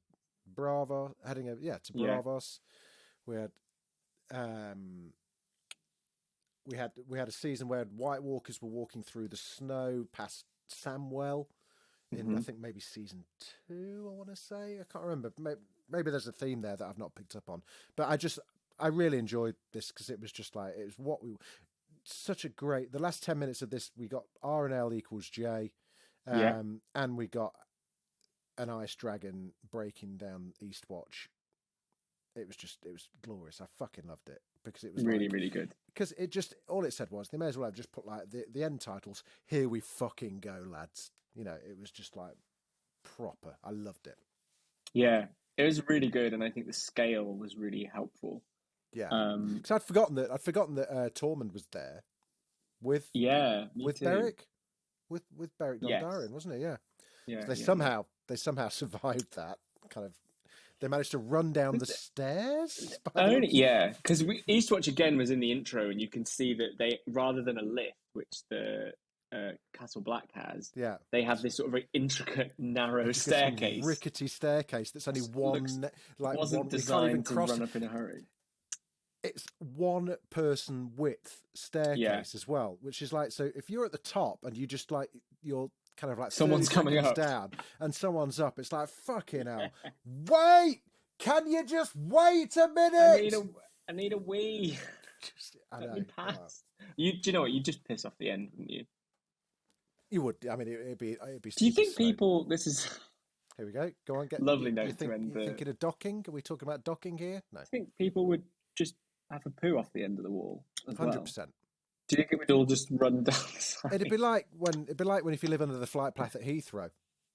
Bravos. We had we had a season where White Walkers were walking through the snow past Samwell in I think maybe season 2. I want to say, I can't remember. Maybe there's a theme there that I've not picked up on. But I really enjoyed this, because it was just like, it was such a great. The last 10 minutes of this, we got R and L equals J, and we got an ice dragon breaking down Eastwatch. It was glorious. I fucking loved it, because it was really, really good. Because it just, all it said was, they may as well have just put like the end titles, "Here we fucking go, lads." You know, it was just like proper. I loved it. Yeah, it was really good, and I think the scale was really helpful. Yeah, because I'd forgotten that Tormund was there with Beric, with Beric Dondarrion, wasn't it? Yeah. So they somehow survived that kind of. They managed to run down the stairs. Because Eastwatch again was in the intro, and you can see that they, rather than a lift, which the Castle Black has, they have this sort of very intricate, narrow staircase, rickety staircase that's only wasn't designed to run up in a hurry. It's one person width staircase as well, which is like, so if you're at the top and you just like, you're kind of like someone's coming up down and someone's up, it's like, fucking hell. Wait, can you just wait a minute? I need a wee. Let me pass. Do you know what? You'd just piss off the end, wouldn't you? You would. I mean, it'd be. Do you think people? This is. Here we go. Go on. Get lovely note to end. You're thinking of docking? Are we talking about docking here? No. I think people would just have a poo off the end of the wall. 100%. Do you think it would all just run down the side? It'd be like when if you live under the flight path at Heathrow.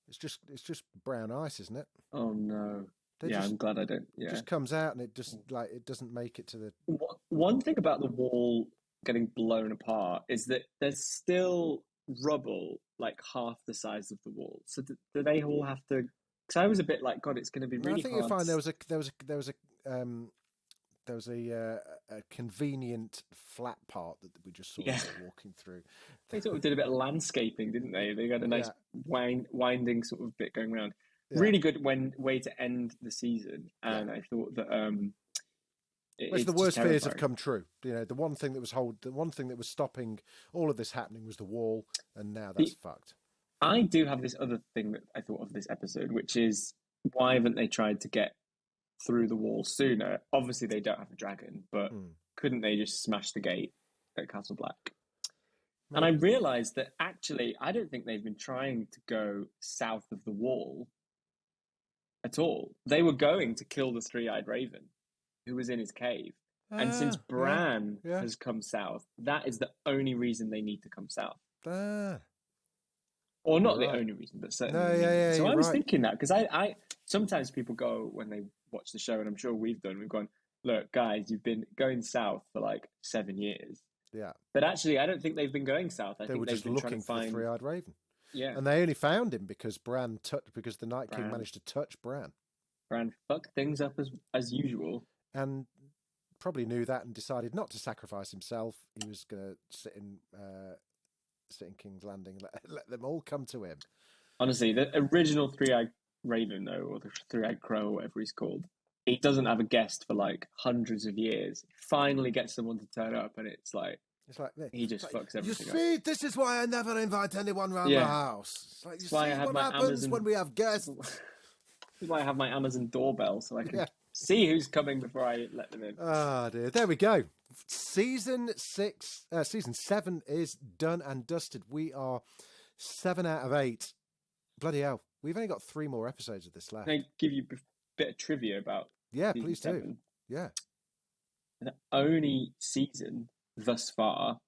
It's just brown ice, isn't it? Oh no. I'm glad I don't. Yeah. It just comes out and it just like it doesn't make it to the. One thing about the wall getting blown apart is that there's still rubble like half the size of the wall. So do they all have to? Because I was a bit like, God, it's going to be really. I think you'll find there was a convenient flat part that we just saw walking through. They sort of did a bit of landscaping, didn't they? They got a nice winding sort of bit going around. Yeah. Really good way to end the season, and I thought that the worst fears have come true. You know, the one thing that was stopping all of this happening was the wall, and now that's fucked. I do have this other thing that I thought of this episode, which is, why haven't they tried to get through the wall sooner? Obviously, they don't have a dragon, but couldn't they just smash the gate at Castle Black? And I realised that actually, I don't think they've been trying to go south of the wall at all. They were going to kill the three-eyed raven who was in his cave. And since Bran has come south, that is the only reason they need to come south. Or not the only reason, but certainly. So I was thinking that, because I sometimes people go, when they watch the show, and I'm sure we've gone, look, guys, you've been going south for like 7 years. Yeah. But actually, I don't think they've been going south. I They think were they've just been trying looking to for the find. three-eyed raven. Yeah. And they only found him because because the Night King managed to touch Bran. Bran fucked things up as usual. And probably knew that and decided not to sacrifice himself. He was going to sit in King's Landing and let them all come to him. Honestly, the original three-eyed raven, though, or the three-eyed crow, or whatever he's called, he doesn't have a guest for like hundreds of years. Finally gets someone to turn up, and it's like he just fucks everything up. You see, this is why I never invite anyone round the house. It's like, you see what happens when we have guests. This is why I have my Amazon doorbell, so I can see who's coming before I let them in. Ah, dear. There we go. Season 7 is done and dusted. We are 7 out of 8. Bloody hell. We've only got 3 more episodes of this left. Can I give you a bit of trivia about please 7? do. Yeah. The only season thus far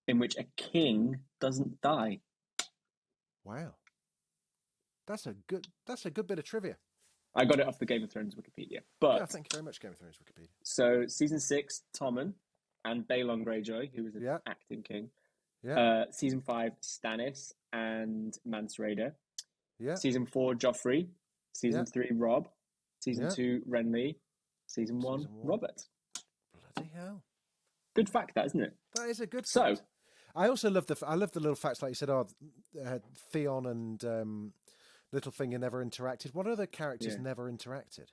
in which a king doesn't die. Wow. That's a good bit of trivia. I got it off the Game of Thrones Wikipedia. But thank you very much, Game of Thrones Wikipedia. So season 6, Tommen and Balon Greyjoy, who was an acting king. Yeah. Season 5, Stannis and Mance Rayder. Yeah. Season 4, Joffrey. Season 3, Robb. Season 2, Renly. Season 1, Robert. Bloody hell. Good fact, that, isn't it? That is a good fact. So, I also love the little facts, like you said, Theon and Littlefinger never interacted. What other characters never interacted?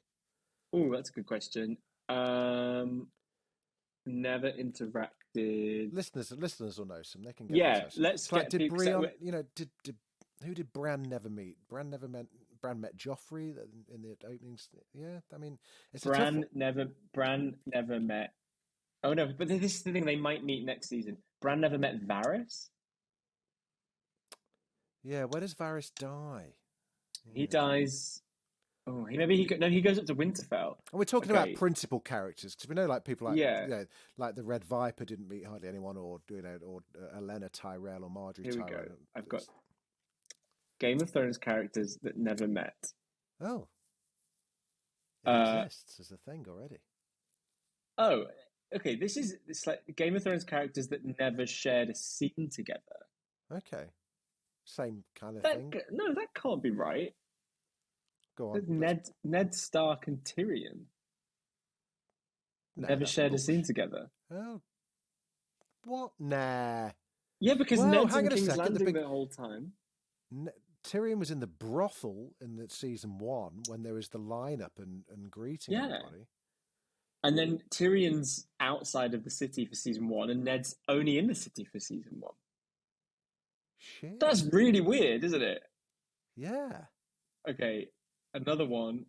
Oh, that's a good question. Never interacted. Listeners will know some. They can get let's get did Brienne, who did Bran never meet? Bran met Joffrey in the openings. Yeah, I mean, Bran never met. Oh no, but this is the thing. They might meet next season. Bran never met Varys. Yeah, where does Varys die? He dies. Oh, he goes up to Winterfell. And we're talking about principal characters because we know, like, people like like the Red Viper didn't meet hardly anyone, or Olenna Tyrell or Marjorie Tyrell. Here we go. I've got Game of Thrones characters that never met. Oh, it exists as a thing already. Oh, okay. It's like Game of Thrones characters that never shared a scene together. Okay, same kind of thing. No, that can't be right. Go on. Ned Stark and Tyrion never shared a scene together. Oh, what? Nah. Yeah, because Ned's in King's Landing the whole time. Tyrion was in the brothel in the season 1 when there was the lineup and greeting everybody. And then Tyrion's outside of the city for season 1, and Ned's only in the city for season 1. Shit. That's really weird, isn't it? Yeah. Okay, another one.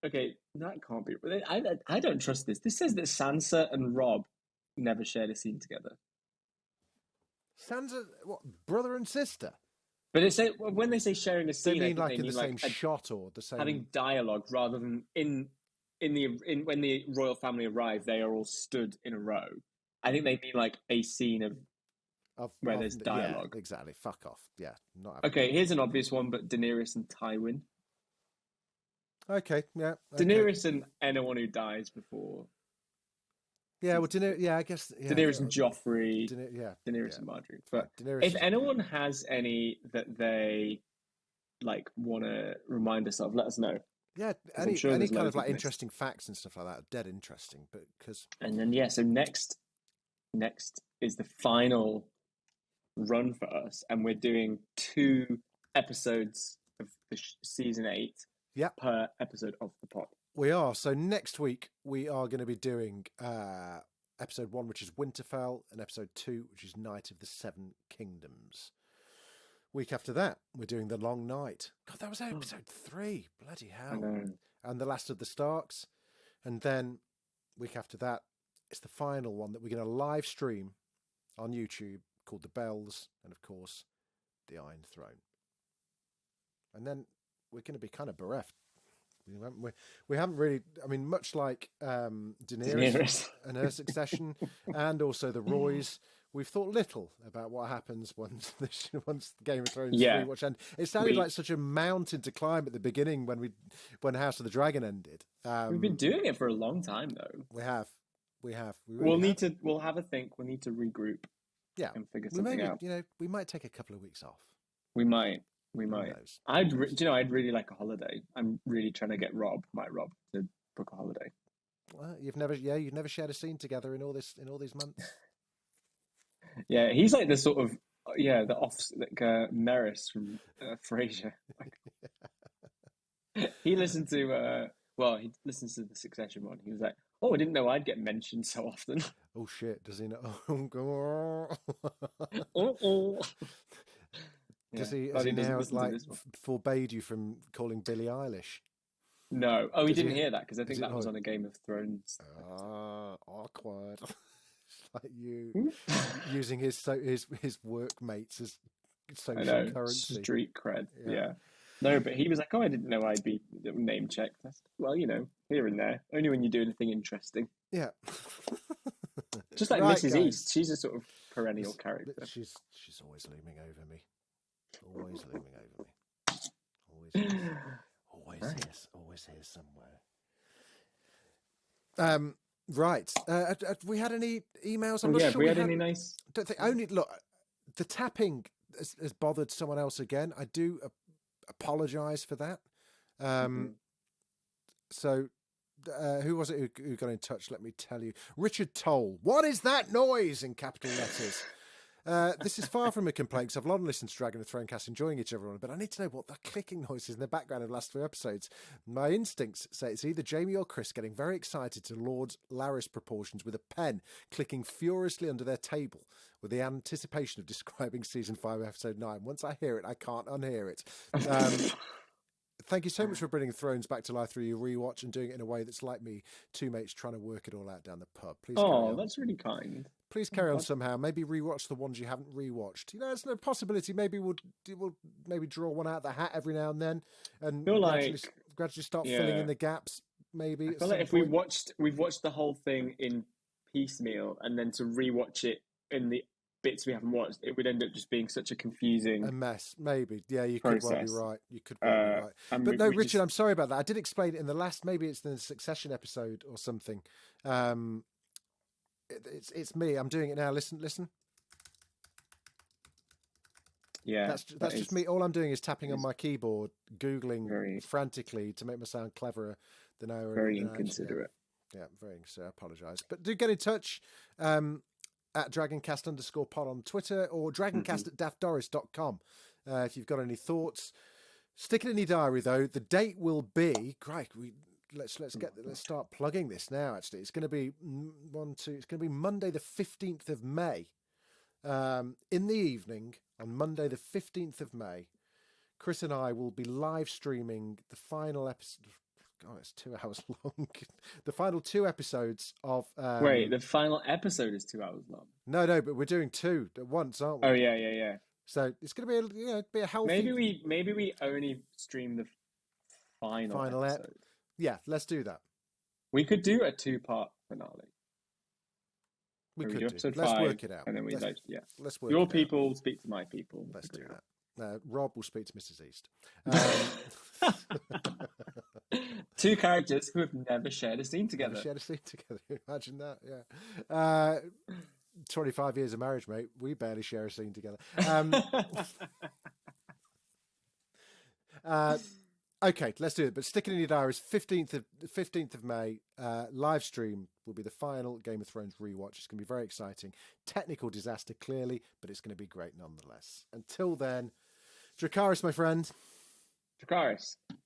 Okay, that can't be. I don't trust this. This says that Sansa and Robb never shared a scene together. Sansa, what, brother and sister? But when they say sharing a scene, they mean like in the same shot or the same having dialogue rather than in when the royal family arrive, they are all stood in a row. I think they mean like a scene of where there's dialogue. Yeah, exactly. Fuck off. Yeah, not. Okay, here's an obvious one, but Daenerys and Tywin. Okay, yeah. Okay. Daenerys and anyone who dies before. Yeah, well, Daenerys. Yeah, I guess. Yeah, Daenerys and Joffrey. Daenerys and Marjorie. But Daenerys if anyone has any that they like want to remind us of, let us know. Yeah, any kind of like interesting facts and stuff like that are dead interesting. But and then so next is the final run for us, and we're doing 2 episodes of the season 8 per episode of the pod. We are. So next week we are going to be doing episode 1, which is Winterfell, and episode 2, which is Night of the Seven Kingdoms. Week after that, we're doing The Long Night. God, that was episode 3. Bloody hell. And The Last of the Starks. And then week after that, it's the final one that we're going to live stream on YouTube, called The Bells, and of course, The Iron Throne. And then we're going to be kind of bereft We haven't really. I mean, much like Daenerys and her succession, and also the Roys, we've thought little about what happens once Game of Thrones rewatch ended. It sounded like such a mountain to climb at the beginning when House of the Dragon ended. We've been doing it for a long time, though. We have. We'll have a think. We'll need to regroup. Yeah, and figure something out. We might take a couple of weeks off. We might. I'd really like a holiday. I'm really trying to get Rob to book a holiday. Well, you've never shared a scene together in all these months. Yeah, he's like the sort of Merris from Frasier. He listened to he listens to the Succession one. He was like, "Oh, I didn't know I'd get mentioned so often." Oh shit! Does he know? Does he now forbade you from calling Billie Eilish? No. Oh, he didn't hear that because I think that was on a Game of Thrones. Awkward. It's like you using his workmates as social currency. Street cred. Yeah. No, but he was like, "Oh, I didn't know I'd be name checked." Well, here and there. Only when you do anything interesting. Yeah. Just like Mrs. Guys. East, she's a sort of perennial character. She's always looming over me. Always looming over me. Always here somewhere. Right. Have we had any emails? I'm not sure. Have we had any nice? Don't think. Look, the tapping has bothered someone else again. I do apologise for that. So, who was it who got in touch? Let me tell you. Richard Toll. What is that noise in capital letters? This is far from a complaint because I've long listened to Dragon and Thronecast enjoying each other on, but I need to know what that clicking noise is in the background of the last 2 episodes. My instincts say it's either Jamie or Chris getting very excited to Lord Larys proportions with a pen, clicking furiously under their table with the anticipation of describing season 5, episode 9. Once I hear it, I can't unhear it. Thank you so much for bringing Thrones back to life through your rewatch and doing it in a way that's like me, 2 mates trying to work it all out down the pub. Please. Oh, that's really kind. Please carry on somehow. Maybe rewatch the ones you haven't rewatched. It's no possibility. Maybe we'll maybe draw one out of the hat every now and then, and gradually start filling in the gaps. Maybe. I feel like if we've watched the whole thing in piecemeal, and then to rewatch it in the bits we haven't watched, it would end up just being such a confusing mess. Maybe, yeah, you could well be right. You could well be right. But no, Richard, I'm sorry about that. I did explain it in the last. Maybe it's the Succession episode or something. It's me. I'm doing it now. Listen. Yeah, that's just me. All I'm doing is tapping on my keyboard, googling frantically to make me sound cleverer than I. Very inconsiderate. Yeah, very. So I apologise. But do get in touch. At Dragoncast_pod on Twitter or Dragoncast at daftdoris.com if you've got any thoughts. Stick it in your diary though. The date will be great. Let's start plugging this now. Actually, it's going to be It's going to be Monday the 15th of May. In the evening on Monday the 15th of May, Chris and I will be live streaming the final episode. God, it's 2 hours long. The final 2 episodes of. Wait, the final episode is 2 hours long. No, but we're doing 2 at once, aren't we? Oh yeah. So it's going to be a healthy. Maybe we only stream the final episode. Yeah, let's do that. We could do a 2-part finale. We could do episode 5, let's work it out. And then let's work your it people out. Speak to my people. Let's do that. Rob will speak to Mrs. East. 2 characters who have never shared a scene together. Imagine that, yeah. 25 years of marriage, mate. We barely share a scene together. Okay, let's do it. But stick it in your diaries. 15th of May, live stream will be the final Game of Thrones rewatch. It's going to be very exciting. Technical disaster, clearly, but it's going to be great nonetheless. Until then, Dracarys, my friend. Dracarys.